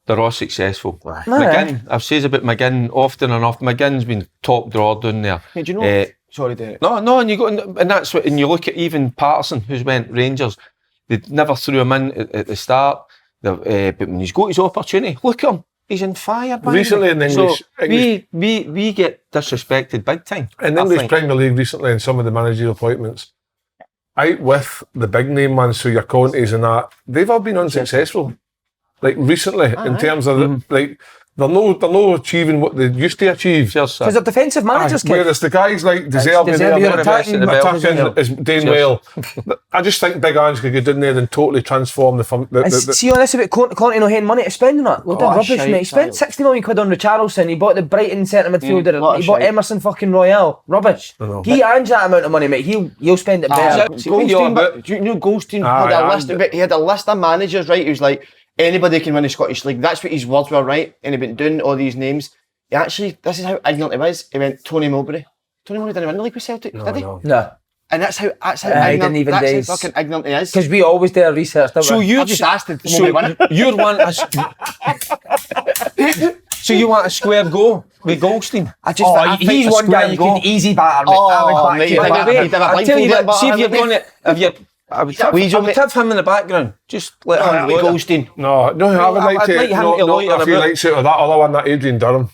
they're all successful. McGinn, I've said about McGinn often enough. McGinn's been top drawer down there. Hey, do you know? Sorry, Derek. No, and you go and that's what. And you look at even Patterson, who's went Rangers. They never threw him in at the start. But when he's got his opportunity, look at him. He's on fire. Recently in the English, we get disrespected big time. in the English Premier League recently, in some of the managerial appointments, out with the big name ones, so your Contes and that, they've all been unsuccessful. Like recently, in terms of like they're no achieving what they used to achieve. Because they're defensive managers, kid. Whereas the guys like Deserve you're attacking is doing well. I just think Big Ange could get in there and totally transform the See on this about Conte no having money to spend on it. What Oh, rubbish, shite, mate. He spent 60 million quid on Richarlison. He bought the Brighton centre midfielder. lot of He bought shite. Emerson fucking Royale. Rubbish. He Ange that amount of money, mate. He'll spend it better. Goldstein, do you know Goldstein had a list of managers, right? He was like, anybody can win the Scottish League. That's what his words were, right? And he went doing all these names. He actually, this is how ignorant he was. He went Tony Mowbray. Tony Mowbray didn't win the league with Celtic, did he? No. And that's how didn't even that's days. how fucking ignorant he is. Because we always do our research, don't So we? you I've just asked him. you want so you want a square go with Goldstein? He's one guy you can easy batter, mate. Oh, mate, By the way, he'd have a I'll tell you blindfold what, see if in, you're but- going to, if you're, I would have him in the background. Just let him go. Goldstein. No, I would like I'd to. like him to loiter if he about. likes it, or that other one, that Adrian Durham.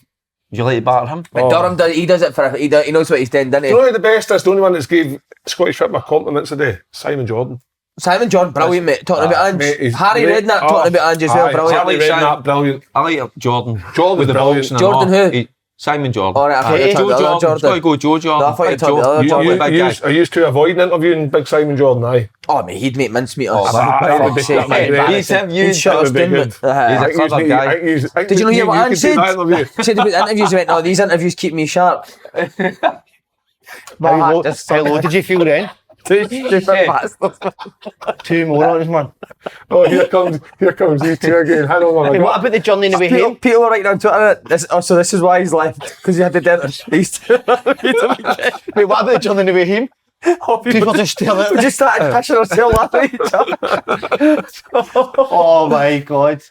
Would you like to batter him? But Durham, he does it for, he knows what he's doing, doesn't Do you he? know who the best is? The only one that's gave Scottish football compliments today? Simon Jordan. Simon John, brilliant, mate. Talking about Ange. Mate, he's Harry great. Redknapp talking about Ange as well, brilliant. Harry like Simon. Redknapp, brilliant. I like Jordan. Jordan with the brilliant. boxing and Jordan all. who? Simon Jordan. All right, I thought you were Joe talking about the other Jordan. It's got to go Joe Jordan. No, I thought you were Big talking about the other Joe. Jordan. Big guy. I used to avoid interviewing Big Simon Jordan, aye. Oh, mate, he'd make mincemeat of us. that would be Fuck's sake, great. mate. He's interviewed. He'd shut us That would down, be mate. He's a clever guy. Did you know hear what Ange said? He said about the interviews, he went, no, these interviews keep me sharp. How low did you feel then? Two morons, man. Oh, here comes you two again. Hang on, Hey, what about the journey in the way Peter, home? Peter were writing on Twitter, so this is why he's left, because he had the dentist. Wait, what about the journey in the way home? People just still We just started pissing ourselves laughing at each other. Oh my god.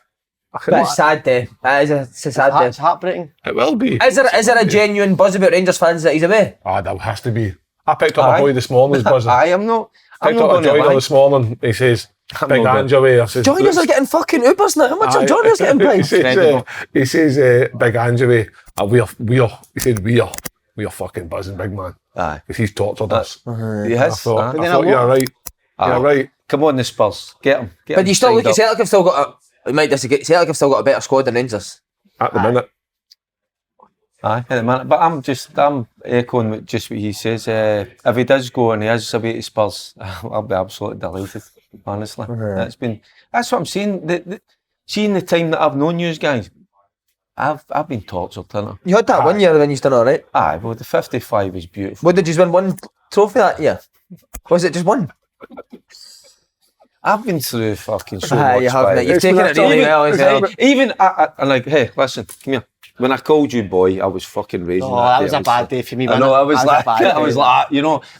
But it's sad day. It's a sad day. It's heartbreaking. It will be. Is there a genuine buzz about Rangers fans that he's away? Ah, there has to be. I picked up a boy this morning who's buzzing. I'm not Picked up a going to joiner lie. this morning. He says, Big not Ange away. I says, Joiners are getting fucking Ubers now. How much are joiners getting paid? He says, Big Ange away. He said, we are fucking buzzing, big man. Aye. Because he's tortured us. He I has. thought then you're right. You're right. Come on, the Spurs. Get him. But you still look at Celtic have still got a... We might disagree. Celtic have still got a better squad than Rangers. At the minute. Aye, at the minute. But I'm echoing what he says. If he does go and he is away to Spurs, I'll be absolutely delighted. Honestly, that's what I'm saying. Seeing the time that I've known you guys, I've been tortured, haven't I? You had that 1 year when you done all right. Aye, well, the 55 was beautiful. What did you win? One trophy that year? Was it just one? I've been through fucking so much. You have, mate. You've It's taken been it really well as well. Even I'm like, hey, listen, come here. When I called you boy, I was fucking raising. Oh, that was a bad day for me, I man. know. I was like,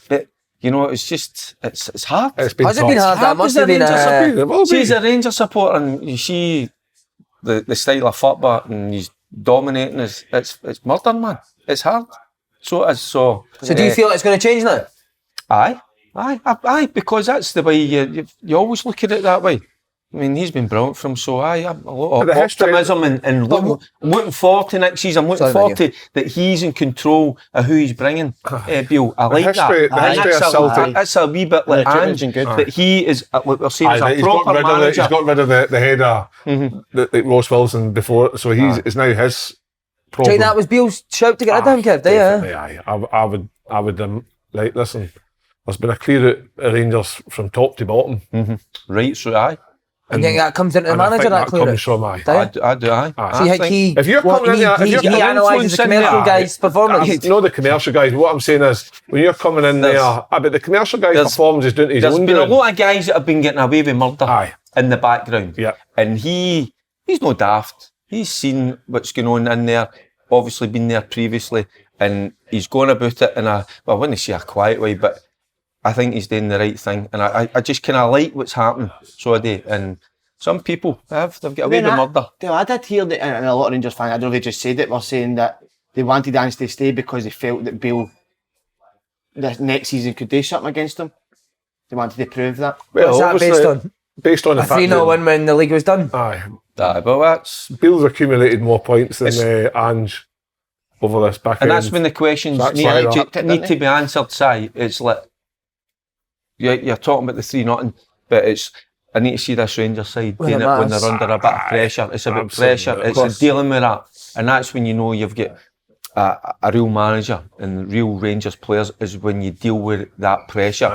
But you know, it's just, it's hard. It's been Has it been hard? That must as a have been Rangers It will be. She's a Rangers supporter, and you see the style of football, and he's dominating us. It's murder, man. It's hard. So it is. So So do you feel it's going to change now? Aye, because that's the way you always look at it that way. I mean, he's been brilliant from so I'm a lot of The history- optimism and looking forward to next season. I'm looking forward to that he's in control of who he's bringing. Bill, I like history- that. the history of Celtic- That's a wee bit like challenge Ange, and good. that he is, like we're saying, Aye, is a proper manager. he's got rid of the head of the Ross Wilson before, so it's now his Do you problem. think that was Bill's shout to get rid of him, kid? Definitely, aye. I would like, listen, there's been a clear out at Rangers from top to bottom. Right, so aye. I think that comes into the And I manager, think that that clear comes out. from aye. I do, aye. See how he, If you're coming in there, if you're he coming analyses the influence in commercial there, guy's performance. No, the commercial guys. What I'm saying is, when you're coming in there, but the commercial guy's performance is doing to his There's own been a doing. lot of guys that have been getting away with murder Aye. in the background. Yeah. And he's no daft. He's seen what's going on in there, obviously been there previously, and he's going about it in I wouldn't say a quiet way, but I think he's doing the right thing. And I just kind of like what's happening, so I do. And some people they've got away with murder. I did hear that, and a lot of Rangers fans, I don't know if they just said it, were saying that they wanted Ange to stay because they felt that Bale this next season could do something against them. They wanted to prove that. What's that based on? Based on the A fact 3-0 win when the league was done. Aye. But that's Bale's accumulated more points than Ange over this back and end. that's when the questions That's need, why need to be answered. Si, it's like you're talking about the 3-0, but it's I need to see this Rangers side doing it when they're under a bit of pressure. It's about pressure. It's dealing with that, and that's when you know you've got a real manager and real Rangers players is when you deal with that pressure.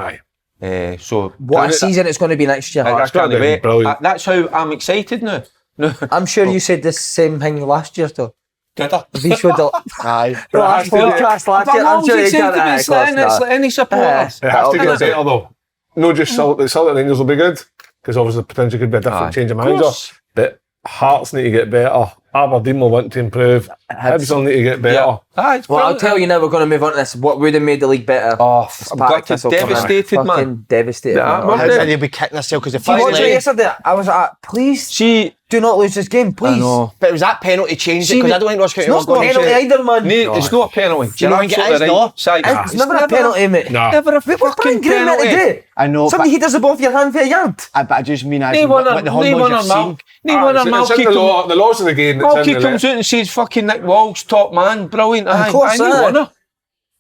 Aye. So What a season it's going to be next year. I can't wait. Brilliant. That's how I'm excited now. No, I'm sure you said the same thing last year though. did I? If he showed the Aye. last podcast last year, I'm sure you can't it's like any supporters. It has to get That's better though. No, just Celtic Rangers will be good because obviously potentially could be a different change of manager. But Hearts need to get better. Aberdeen will want to improve. Hibs will need to get better. Yeah. Aye, Well, I'll tell you now, we're going to move on to this. What would have made the league better? Oh, I'm gutted, devastated, man. Fucking devastated. Yeah, man. man. They'll be kicking themselves because Do you watch it the yesterday? I was like, please See, do not lose this game, please. I know. But it was that penalty changed it because I don't think Ross County It's not were a going penalty either, man. No, it's not a penalty. You know, You're it is, absolutely no. right. Si, It's never a penalty, mate. No. Never a What's Brian fucking Green meant to penalty. do? I know, Somebody but, hit us above your hand for a yard. but I just mean as They in won what the hormones have seen. It's in the laws of the game. Malky comes out and says fucking Nick Walsh, top man, brilliant. Aye, course, aye, aye. he won her.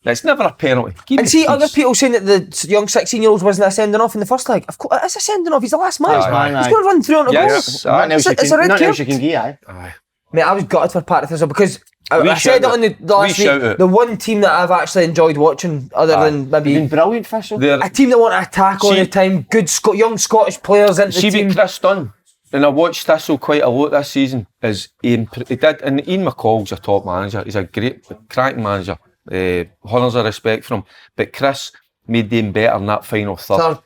It's never a penalty. Give me And see, peace. other people saying that the young 16-year-olds wasn't a sending off in the first leg. Of course, it's a sending off. He's the last man. Aye. He's going to run through on a Yes. goal. Aye. Nothing else you It's a red can- nothing else card. you can get, aye. Aye. Mate, I was gutted for Patrick Thistle because I shout said it it. on the last We shout week. it. The one team that I've actually enjoyed watching, other than They've been maybe brilliant, Thistle. They're- a team that want to attack all See- the time, good young Scottish players into the See team. what Chris done, and I watched Thistle quite a lot this season, is he did, and Ian McCall's a top manager, he's a great, cracking manager, honours of respect for him, but Chris made them better in that final third.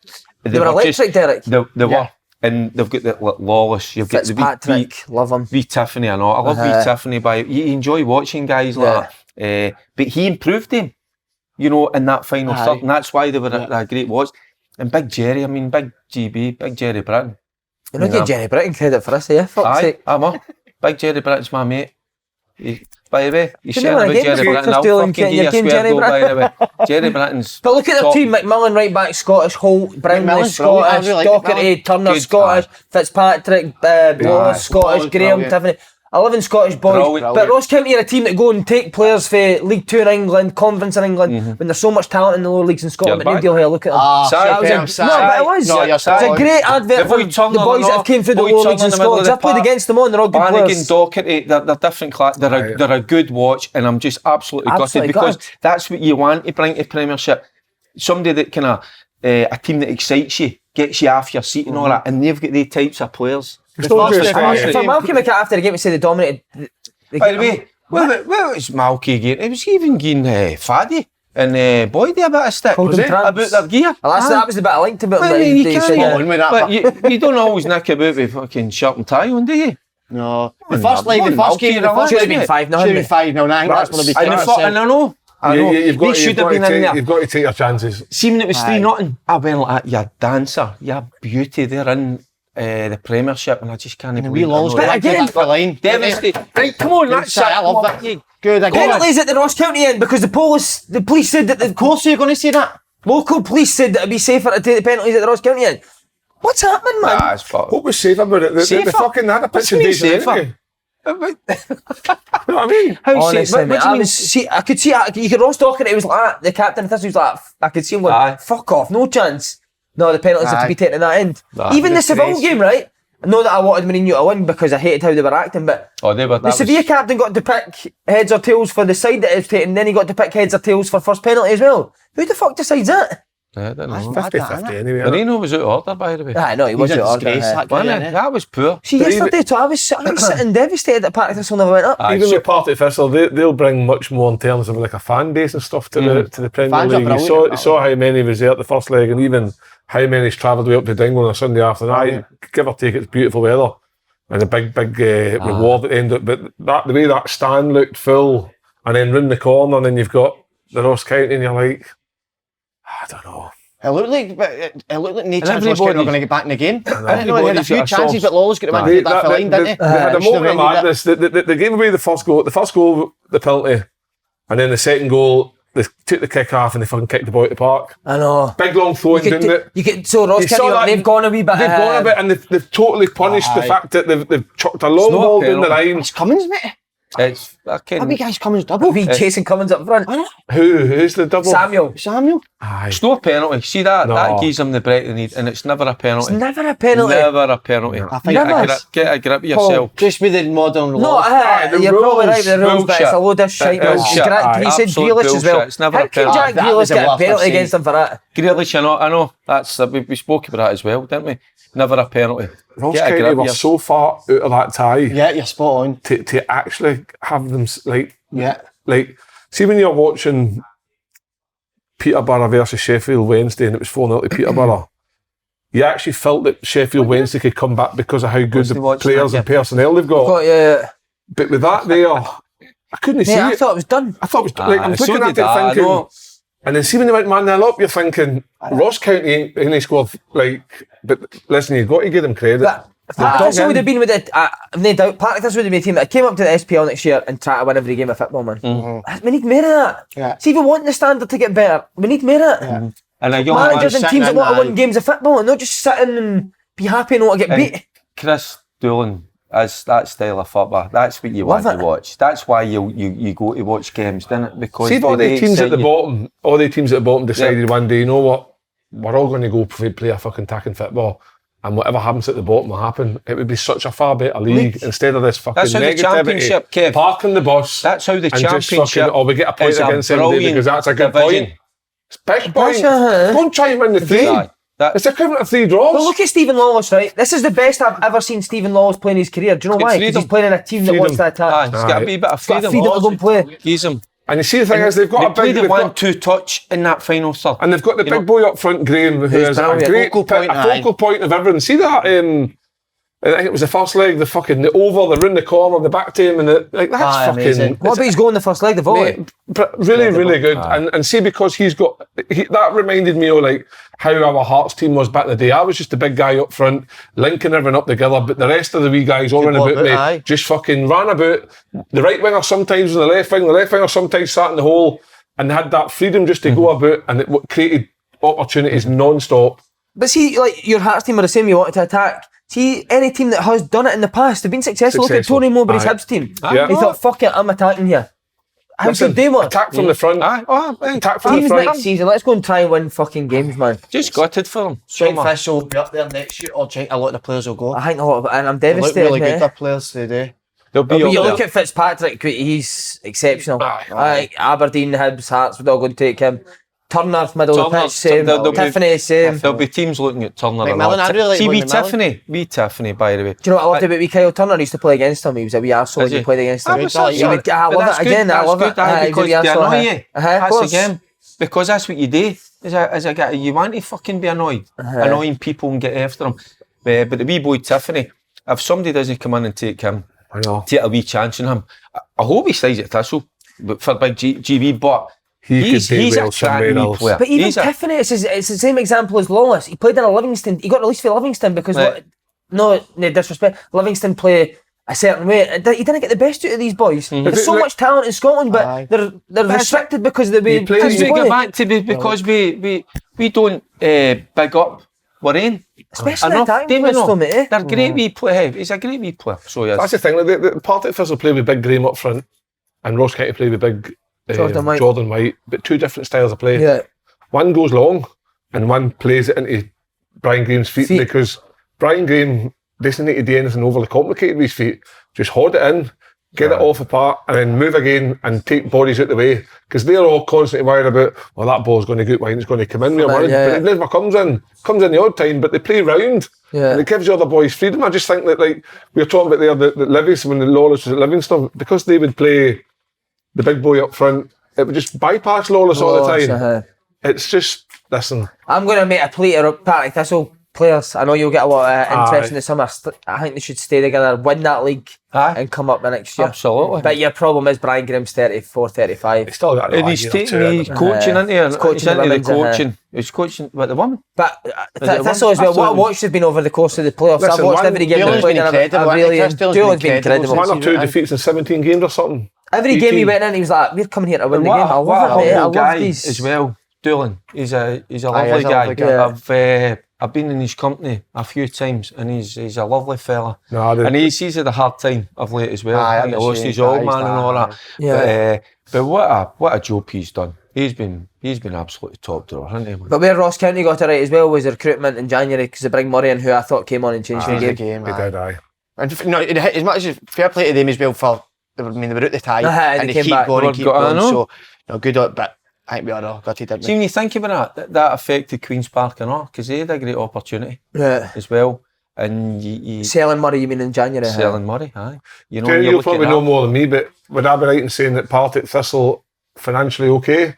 They were electric, Derek. They were, and they've got the Lawless, you've got the Fitzpatrick, love him. wee Tiffany and all. I love wee Tiffany, but you enjoy watching guys like that. But he improved them, you know, in that final third, and that's why they were a great watch. And Big Jerry, I mean, Big GB, Big Jerry Britton. You're not getting Jerry Britton credit for this, are you? Fuck's Aye, sake. I'm a Big Jerry Britton's my mate. By the way, you Can said you win a about game Jerry before Britton, Chris I'll Doolan fucking getting give you your a game, square Jerry goal, by the way. Jerry Britton's But look at their top. team: McMillan right back, Scottish, Holt, Brownlee, McMillan's brilliant. I Scottish, really like Docherty, McMillan. Turner, Good. Scottish, Fitzpatrick, Wallace, Scottish, Wallace, Graham, brilliant. Tiffany. 11 Scottish boys. Brilliant. But Ross County are a team that go and take players for League 2 in England, Conference in England, when there's so much talent in the lower leagues in Scotland You're that nobody will have a look at them. That was I'm No, but it was. No, you're It's a sorry. great advert The for boy the Turner boys and that all, have came through the boy lower leagues Turner in in the middle of Scotland. the I've played park. against them all and they're all good Bannigan, players. Docherty, they're different class. They're a good watch, and I'm just absolutely Absolutely gutted because gutted. that's what you want to bring to Premiership. Somebody that kind of a team that excites you, gets you off your seat and all that, and they've got these types of players. It's not just For Malcolm McCart after the game, he said they dominated. By the way, well, was Malky again? It was even getting Faddy and Boyd a bit of stick Called them about tramps. their gear. Well, that was the bit I liked about Well, him. you They can't said, go on with that, but you don't always nick about with fucking shirt and tie on, do you? No. The Come first on, leg, the come on, first game, the Malky, first should have game. been 5-0. Should have been 5-0. I think that's going to be And I know. You've got They should have been in there. You've got to take your chances. See when it was Aye. 3-0, I went like, you dancer, you beauty, they're in the Premiership, and I just can't And believe we lost. it. But again, the line. Devastated. Right, come on, that's it. I love that. Good, I get it. Penalties at the Ross County end because the police said that Of course you're going to say that. local police said that it'd be safer to take the penalties at the Ross County end. What's happening, man? Nah, it's fucked. What was safe about it? They Safer? fucking had a What's pitch mean invasion safer? anyway. You know what I mean? How Honestly, safe? mate, What do you mean? I could see, you could Ross talking, it was like, the captain of this was like, I could see him going, Aye. fuck off, no chance. No, the penalties have to Aye. be taken at that end. Aye. Even the Seville Disgrace. game, right? I know that I wanted Mourinho to win because I hated how they were acting, but Oh, they were. the Sevilla captain got to pick heads or tails for the side that it was taken, then he got to pick heads or tails for first penalty as well. Who the fuck decides that? I don't That's know. mad, 50-50 anyway. Marino was out of order, by the way. I know he He's was a out of order. disgrace, that guy, Wasn't isn't it? he? That was poor. See, yesterday too, I was sitting devastated that Partick Thistle never went up. Aye, Even so- with Partick Thistle, they'll bring much more in terms of like a fan base and stuff to the Premier Fans are League. brilliant, You saw how many was there at the first leg, and even how many's travelled way up to Dingle on a Sunday afternoon. Give or take, it's beautiful weather and a big reward at the end of it. But the way that stand looked full, and then round the corner, and then you've got the Ross County, and you're like, I don't know. It looked like no chance everybody's- Ross County were going to get back in the game. I didn't know they had a Everybody's few got a chances, soft- but Lawless could have managed that for line, didn't he? They had a Should have moment of ended it. madness. They gave away the first goal, the penalty, and then the second goal, they took the kick off and they fucking kicked the ball at the park. I know. Big long throw in, didn't it? You get so Ross You saw County, that- they've gone a wee bit. They've gone a bit and they've totally punished the fact that they've chucked a long not a ball down the penalty. line. It's Cummins, mate. It's How fucking... big guys Cummins double? Wee chasing Cummins up front. Who's the double? Samuel. Samuel. Aye. It's no a penalty. See that? No. That gives them the break they need, and it's never a It's penalty. never a penalty. Never a penalty. I think Never. Get a grip of Paul, yourself. just with the modern No, law. the you're probably right. The rules, rules, but it's a load of shite. It is shit. He said Absolute Grealish as well. bullshit. It's never How a can penalty. Jack That was Grealish the get a worst I've penalty seen. against him for that? Grealish, I know. That's we spoke about that as well, didn't we? Never a penalty. Ross Get a County grip of were your- so far out of that tie Yeah, you're spot on. to actually have them Yeah. see when you're watching Peterborough versus Sheffield Wednesday and it was 4-0 to Peterborough, you actually felt that Sheffield Wednesday could come back because of how good Wasn't the watching players that, and personnel they've got. Oh, yeah. But with that there, I couldn't see Yeah, I it. thought it was done. I thought it was like I'm so looking at did I, it thinking, know. and then see when they went 1-0 up, you're thinking Ross County ain't scored but listen, you've got to give them credit. But Partick would have been with it. No doubt, Partick would have been a team that came up to the SPL next year and try to win every game of football, man. We need more of that. Yeah. See, if we want the standard to get better, we need more of it. And a young Managers man, and teams that sitting want to in win games of football and not just sitting and be happy and not to get beat. Chris Doolan, as that style of football, that's what you Love want to it. watch. That's why you go to watch games, don't it? Because See, all they the teams at the excite you. bottom, decided one day, you know what, we're all going to go play a fucking attacking football, and whatever happens at the bottom will happen. It would be such a far better league instead of this fucking That's how the negativity. championship, Kev. Parking the bus. That's how the and just championship fucking, we get a point is a against them today brilliant because that's a good division. point. It's big point. huh? Don't try and win the three. Aye. That- It's equivalent to 3 draws. Well, look at Stephen Lawless, right? This is the best I've ever seen Stephen Lawless play in his career. Do you know It's why? Because he's freedom. playing in a team that wants to Aye, attack. it's got to be a bit of Got freedom. freedom to go and play. Gives them. And you see the thing is they've They got a played big the 1-2 touch in that final third. and they've got the You big know- boy up front, Graham, who is a brilliant. great Focal point, of everything. See that? I think it was the first leg, the over, the round the corner, the back to him, and that's Aye, fucking. amazing. What about his goal in the first leg, the volley? Mate, really good. And see, because that reminded me of like how our Hearts team was back in the day. I was just the big guy up front, linking everyone up together, but the rest of the wee guys all ran ball about me, about, aye. just fucking ran about. The right winger sometimes on the left winger sometimes sat in the hole, and they had that freedom just to go about, and it created opportunities non-stop. But see, like, your Hearts team are the same, you wanted to attack. See, any team that has done it in the past, they've been successful. Look at Successful. Tony Mowbray's Aye. Hibs team. Yeah. He thought, fuck it, I'm attacking here. How Listen, good they were. attack from the front. Attack from the Teams front. next season, let's go and try and win fucking games, man. Just gutted for them. Shane Fish will be up there next year, or do you think a lot of the players will go? I think a lot of it, and I'm They look devastated. really good, mate. their players today. They'll be But you up look there. at Fitzpatrick, he's exceptional. Aye. Aberdeen, Hibs, Hearts would all go and take him. Turner, middle of the Turner, pitch, same. they'll be- Tiffany, same. There'll be teams looking at Turner and McMillan, all. I really like See, Wee Tiffany, by the way. Do you know what I loved about wee Kyle Turner? I used to play against him. He was a wee arsehole when Is you he? played against him. Ah, but He would- I but love that's it good, again. I that's love good, it. aye, Aye, because he's a wee they arsehole, annoy aye. you. Of That's the course. game. Because that's what you do. As a guy, you want to fucking be annoyed, annoying people and get after them. But the wee boy Tiffany, if somebody doesn't come in and take him, I know. take a wee chance on him, I hope he stays at Thistle, but for big GB. But he's could do a well somewhere cracking wee else. player. But even He's a- Tiffany, it's the same example as Lawless. He played in a Livingston. He got released for Livingston because, Right. no disrespect, Livingston play a certain way. He didn't get the best out of these boys. There's so much talent in Scotland, but Aye. they're restricted because of the way He plays- teams As we play. go back to because we don't big up Warren. Especially enough, attacking David, players, no. though, mate, eh? They're great wee player. He's a great wee player. So yes. That's the thing. Like, the Partick Thistle play with Big Graham up front, and Ross County play with Big Jordan White. but two different styles of play. Yeah. One goes long, and one plays it into Brian Graham's feet, Feet. because Brian Graham doesn't need to do anything overly complicated with his feet. Just hold it in, get it off apart, and then move again and take bodies out the way. Because they're all constantly worried about, well, that ball's going to go wide, it's going to come in. But it never comes in. Comes in the odd time, but they play round. Yeah. And it gives the other boys freedom. I just think that, like, we were talking about there, that Livies, when the Lawless was at Livingston, because they would play the big boy up front, it would just bypass Lawless all the time. It's just, listen. I'm going to make a plea to Partick Thistle players. I know you'll get a lot of interest in the summer. I think they should stay together, win that league, and come up the next year. Absolutely. But your problem is Brian Graham's 34, 35. He's still got and he's taking coaching into it. He's into the coaching. He's coaching with the women. But Thistle as well. What I watched has been over the course of the playoffs. Listen, I've watched every game. Dillon's been incredible. Dillon's been incredible. 1 or 2 defeats in 17 games or something. Every game he went in, he was like, "We're coming here to win the game." I love it, mate. I love these as well. Doolan, he's a lovely guy. Yeah. I've been in his company a few times, and he's a lovely fella. And he's had a hard time of late as well. I think he lost his old man and all that. Yeah. But what a job he's done. He's been absolutely top drawer, hasn't he? But where Ross County got it right as well was the recruitment in January, because they bring Murray in, who I thought came on and changed the game. He did, aye. And as much as fair play to them as well for, I mean, they were out the tie and they keep back. going and keep going. So good on it, but I think we are all gutted, didn't we? See, when you think about that affected Queen's Park and all, because they had a great opportunity as well. And you selling Murray, you mean in January? Selling Murray, aye. You'll probably know more than me, but would I be right in saying that Partick Thistle financially okay?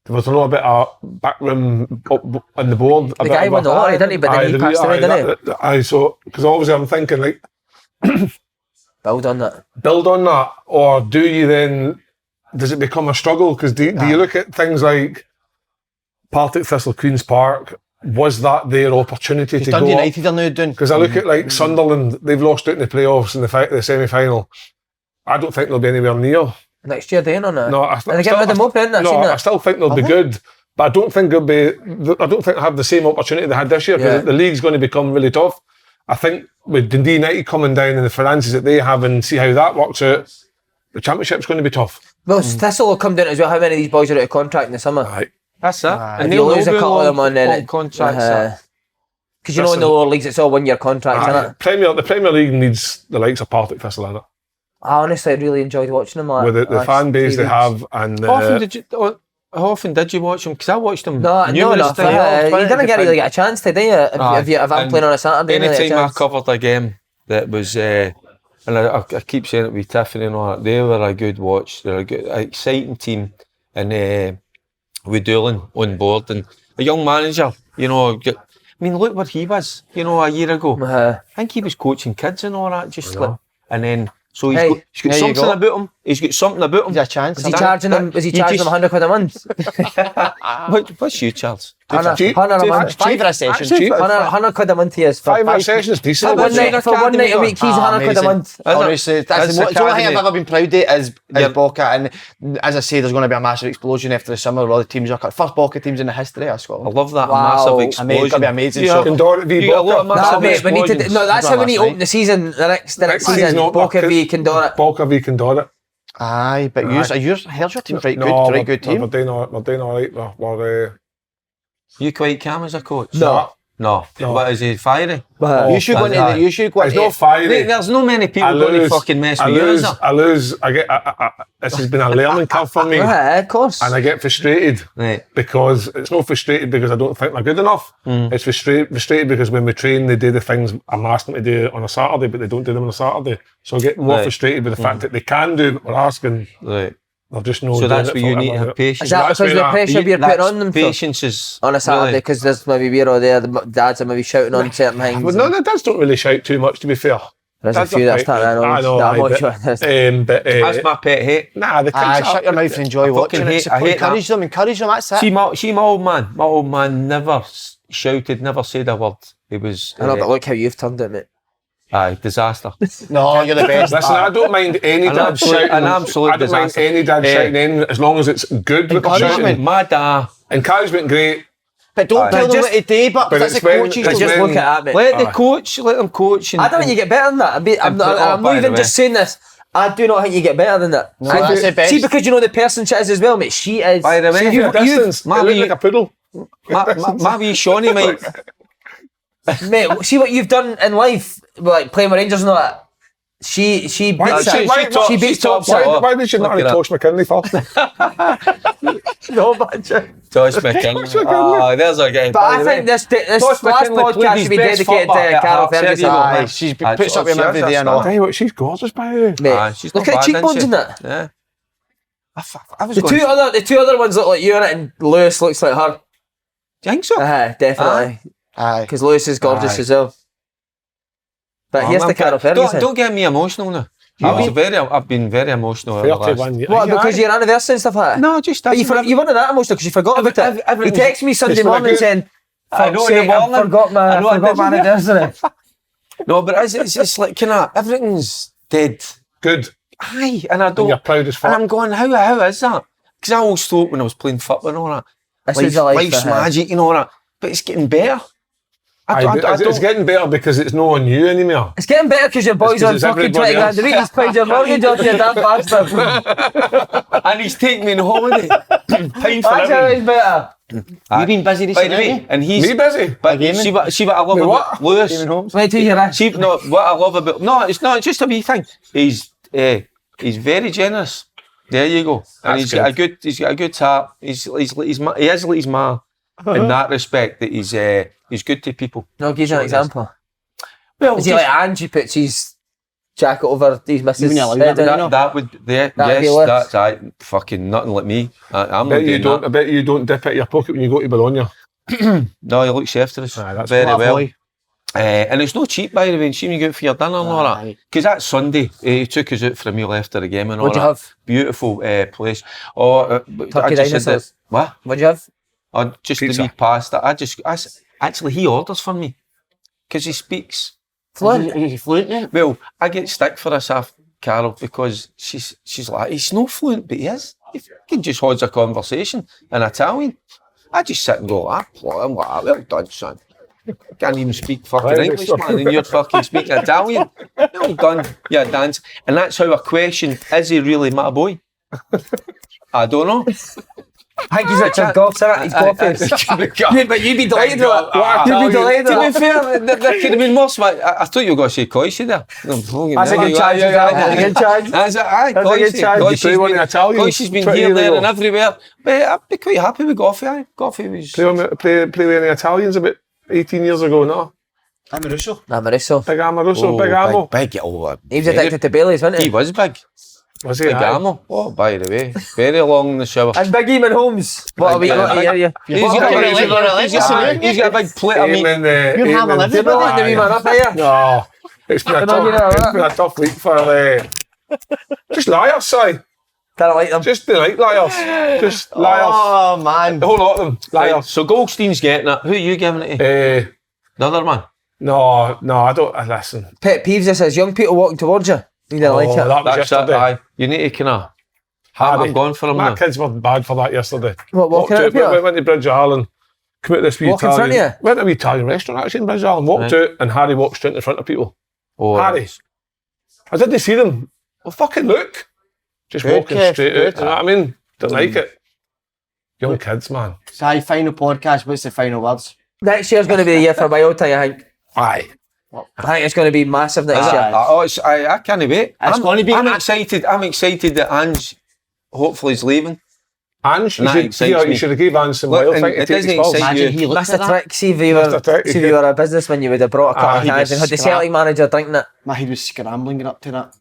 There was a little bit of backroom up on the board. The guy won the lottery, didn't he? But then he passed away, didn't he? Aye, so, because obviously I'm thinking, like, build on that, or do you then, does it become a struggle? Because do you look at things like Partick Thistle, Queen's Park, was that their opportunity to go Dundee United are now doing? Because I look at like Sunderland, they've lost out in the playoffs in the semi-final. I don't think they'll be anywhere near next year, then, or not? No, I still think they'll be good, but I don't think they'll have the same opportunity they had this year, because the league's going to become really tough. I think with Dundee United coming down and the finances that they have, and see how that works out, the championship's going to be tough. Well, Thistle will come down as well. How many of these boys are out of contract in the summer? Right. That's it. And they'll lose a couple of them on contracts. Because you know in the lower leagues it's all 1 year contracts, isn't it? The Premier League needs the likes of Partick Thistle in it. I honestly really enjoyed watching them. With the fan base they have, and how often did you watch them? Because I watched them. No, you didn't really get a chance to, do you? If I'm playing on a Saturday. Anytime I covered a game that was, and I keep saying it with Tiffany and all that, they were a good watch. They're a good, exciting team, and with Doolan on board and a young manager. I mean, look where he was. A year ago. I think he was coaching kids and all that. And then. So he's got something about him. He's got something about him. He's a chance. Is he charging them £100 a month? What's you charge? £100 a month. £5 a session. £100 a month he is. $5 a session is decent. For one night a week, he's £100 a month. Honestly, that's the only thing I've ever been proud of is Boca. And as I say, there's going to be a massive explosion after the summer where all the teams are cut. First Boca teams in the history of Scotland. I love that massive explosion. It's going to be amazing. That's how we need to open the season. The next season, Boca v Condor. Boca v Condor. Aye, but yours your team's right good team. We're doing all right. You quite calm as a coach? No. What is he, fiery? You should go into the. You should go into. It's not fiery. There's no many people going to fucking mess with you. I lose. This has been a learning curve for me. Yeah, of course. And I get frustrated because it's not frustrated because I don't think they're good enough. It's frustrated because when we train, they do the things I'm asking them to do on a Saturday, but they don't do them on a Saturday. So I get more frustrated with the fact that they can do what we're asking. Right. They're just no. So that's where you need to have patience. Is that because the pressure you're putting on them? Patience is on a Saturday because there's maybe we're all there. The dads are maybe shouting on certain things. Well, no, the dads don't really shout too much. To be fair, there's a few that start that I know. But that's my pet hate. Nah, the kids shut your mouth and enjoy watching it. I hate encourage them. That's it. See, my old man never shouted, never said a word. He was. I know, but look how you've turned it, mate. Aye, disaster. No, you're the best. Listen, I don't mind any dad shouting. An absolute disaster. I don't mind any dad shouting in as long as it's good. Encouragement. My dad. Encouragement, great. But don't tell them what to do, but that's a coach. Just look at me. Let them coach. I don't think you get better than that. I'm not even just saying this. I do not think you get better than that. No, that's the best. See, because you know the person she is as well, mate. She is. By the way, distance, you look like a poodle. My wee Shawnee, mate. Mate, see what you've done in life, like playing with Rangers and all that. She Why beats did she beats Thompson. Why did you not have Tosh McKinley first? No, man. Josh McKinley. Oh, there's a game. But I think this last podcast should be dedicated to Carol Ferguson. She puts up with him every day and all. Tell you what, she's gorgeous, by the way. Mate, She's look not at the bad, cheekbones isn't in she? that. Yeah. I was The going, two other ones look like you in it, and Lewis looks like her. do you think so? Definitely. Aye. Because Lewis is gorgeous Aye. as well. But here's the Carol Ferguson. Don't get me emotional now. I've been very emotional over the last. 31 years. What, because your anniversary and stuff like that? No, just But you weren't that emotional because you forgot about it. He everything's- texted me Sunday It's like morning a- saying, I know "Fuck's in the sake, I morning. forgot my I know I did. anniversary." No, but it's like kind of everything's dead. Good. Aye, and I don't. And you're proud as And fuck. I'm going, how is that? Because I always thought when I was playing football and all that, This is a life life's for her. magic and all that, but it's getting better. I It's don't. getting better because it's not on you anymore. It's getting better because your boy's on It's fucking 20 everybody grand a week. He's paid your mortgage off you, that bastard. And he's taking me on holiday. Paying for That's how everything. he's better. You've been busy By the recently. way, and he's. Me busy? But gaming? see what I love Wait, about what? Lewis. Wait till you're See, no, what I love about it's not just a wee thing. He's very generous. There you go. And That's he's got a good heart. He is like his ma in that respect that he's good to people. No, give you an example. Well, Is he like Ange, he puts his jacket over these missus' Even allowed head? that, doesn't he? no? that would That'd be yes, Lewis. that's fucking nothing like me. I'm not I doing that. bet you don't dip it in your pocket when you go to Bologna. No, he looks after us Aye, that's very what a well. boy. And it's not cheap, by the way. And see when you go out for your dinner and all that. Aye. Because that Sunday, he took us out for a meal after the game and all What'd you that. have? Beautiful place. Oh, I Turkey just said that. dinosaurs. What? What'd you have? Oh, just Pizza. the wee pasta. Actually, he orders for me because he speaks. Fluent. Is he fluent now? Well, I get stick for this half, Carol, because she's like, he's not fluent, but he is. He can just hold a conversation in Italian. I just sit and go, I'm like, well done, son. Can't even speak fucking Right, English, next man, and you're fucking speaking Italian. Well done, you dance. And that's how I question, is he really my boy? I don't know. I think he's Richard Goff's in it. He's Goffy. Yeah, but you'd be delighted with it. You'd be delighted To be with it. fair, there could have been more smart. I thought you were going to say Coisy there. That's a good chance. That's a good chance. That's a That's a good chance. You play one in Italian. Coisy's been 20 here, years there ago. and everywhere. But I'd be quite happy with Goffy. Aye. Goffy was... Play with any Italians about 18 years ago, no? I'm a Russo. Nah, Mauricio. Big Amaruso, Big Amo. Big, He was addicted to Bailey's, wasn't He he? was big. Was he? Big Aye. Amo. Oh, by the way. Very long in the shower. And Big Eamon Holmes. What a week, what a year, yeah. He's What got a a legend. he's got a big plate of meat. You're having a You're not letting the wee man up, are you? No, it's been a tough week for just liars, Si. Don't like them. Just the liars. Just liars. Oh, man. The whole lot of them. Right, Liars. so Goldstein's getting it. Who are you giving it to? The other man? No, I don't. Listen. Pet peeves, this is young people walking towards you. You don't like it. That was That's yesterday. Aye. You need to kind of... Hardy. I'm going for him My now. kids were bad for that yesterday. What, walking Walked out, Peter? went to Bridge of Ireland, come out this wee Walk in front of Italian. you? Went to a wee Italian restaurant actually in Bridge of Ireland, walked out and Harry walked straight in front of people. Oh, Harry. I didn't see them. Well, fucking look. Just Good, walking Kev, straight good. out. You know what I mean? Don't like it. Young kids, man. Si, final podcast. What's the final words? Next year's going to be the year for my old time, I think. Aye. I think it's going to be massive next Aye. year. I can't wait. It's gonna be- I'm excited that Ange hopefully is leaving. Ange, That excites me. you should have given Ange some Look, wild and thing to it take his doesn't balls. excite Imagine he looked Mr. at that. Trick, see if you Mr. Trick, if you were a businessman, you would have brought a couple of he'd cans be and had the scrapped. Celtic manager drinking it My head was scrambling getting up to that.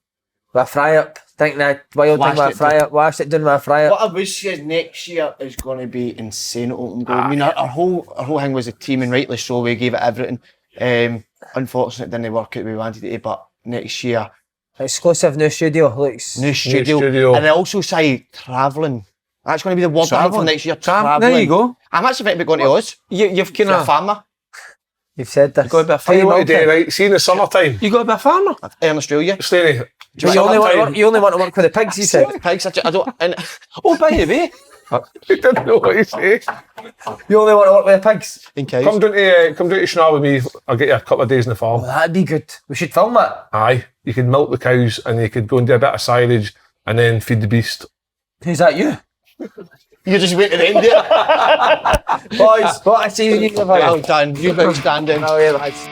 with a fry up, drinking that wild thing Washed with a it fry up, washed it down with a fry up. What I would say is next year is going to be insane at open goal. I mean, our whole thing was a team, and rightly so. We gave it everything. Unfortunately, it didn't work out the way we wanted it to, but next year, Exclusive new studio, looks. new studio. studio. And I also say travelling. That's going to be the word I think for Travelling. next year. Travelling. There you go. I'm actually thinking about going to Oz. You've kind For a of farmer You've said this. got to be a Tell you farmer. what to do, right? See in the summertime, You got to be a farmer. in Australia. Slaney, But you only want to work with the pigs, you said. Pigs, I don't. And Oh, by the way, he didn't know what he said. You only want to work with the pigs. in cows. Come down to Schnall with me. I'll get you a couple of days in the farm. Well, that'd be good. We should film it. Aye, you could milk the cows and you could go and do a bit of silage and then feed the beast. Who's that, you? You just wait to the end there. Boys, what a season you've had. Well done. You've outstanding. Oh, yeah, lads.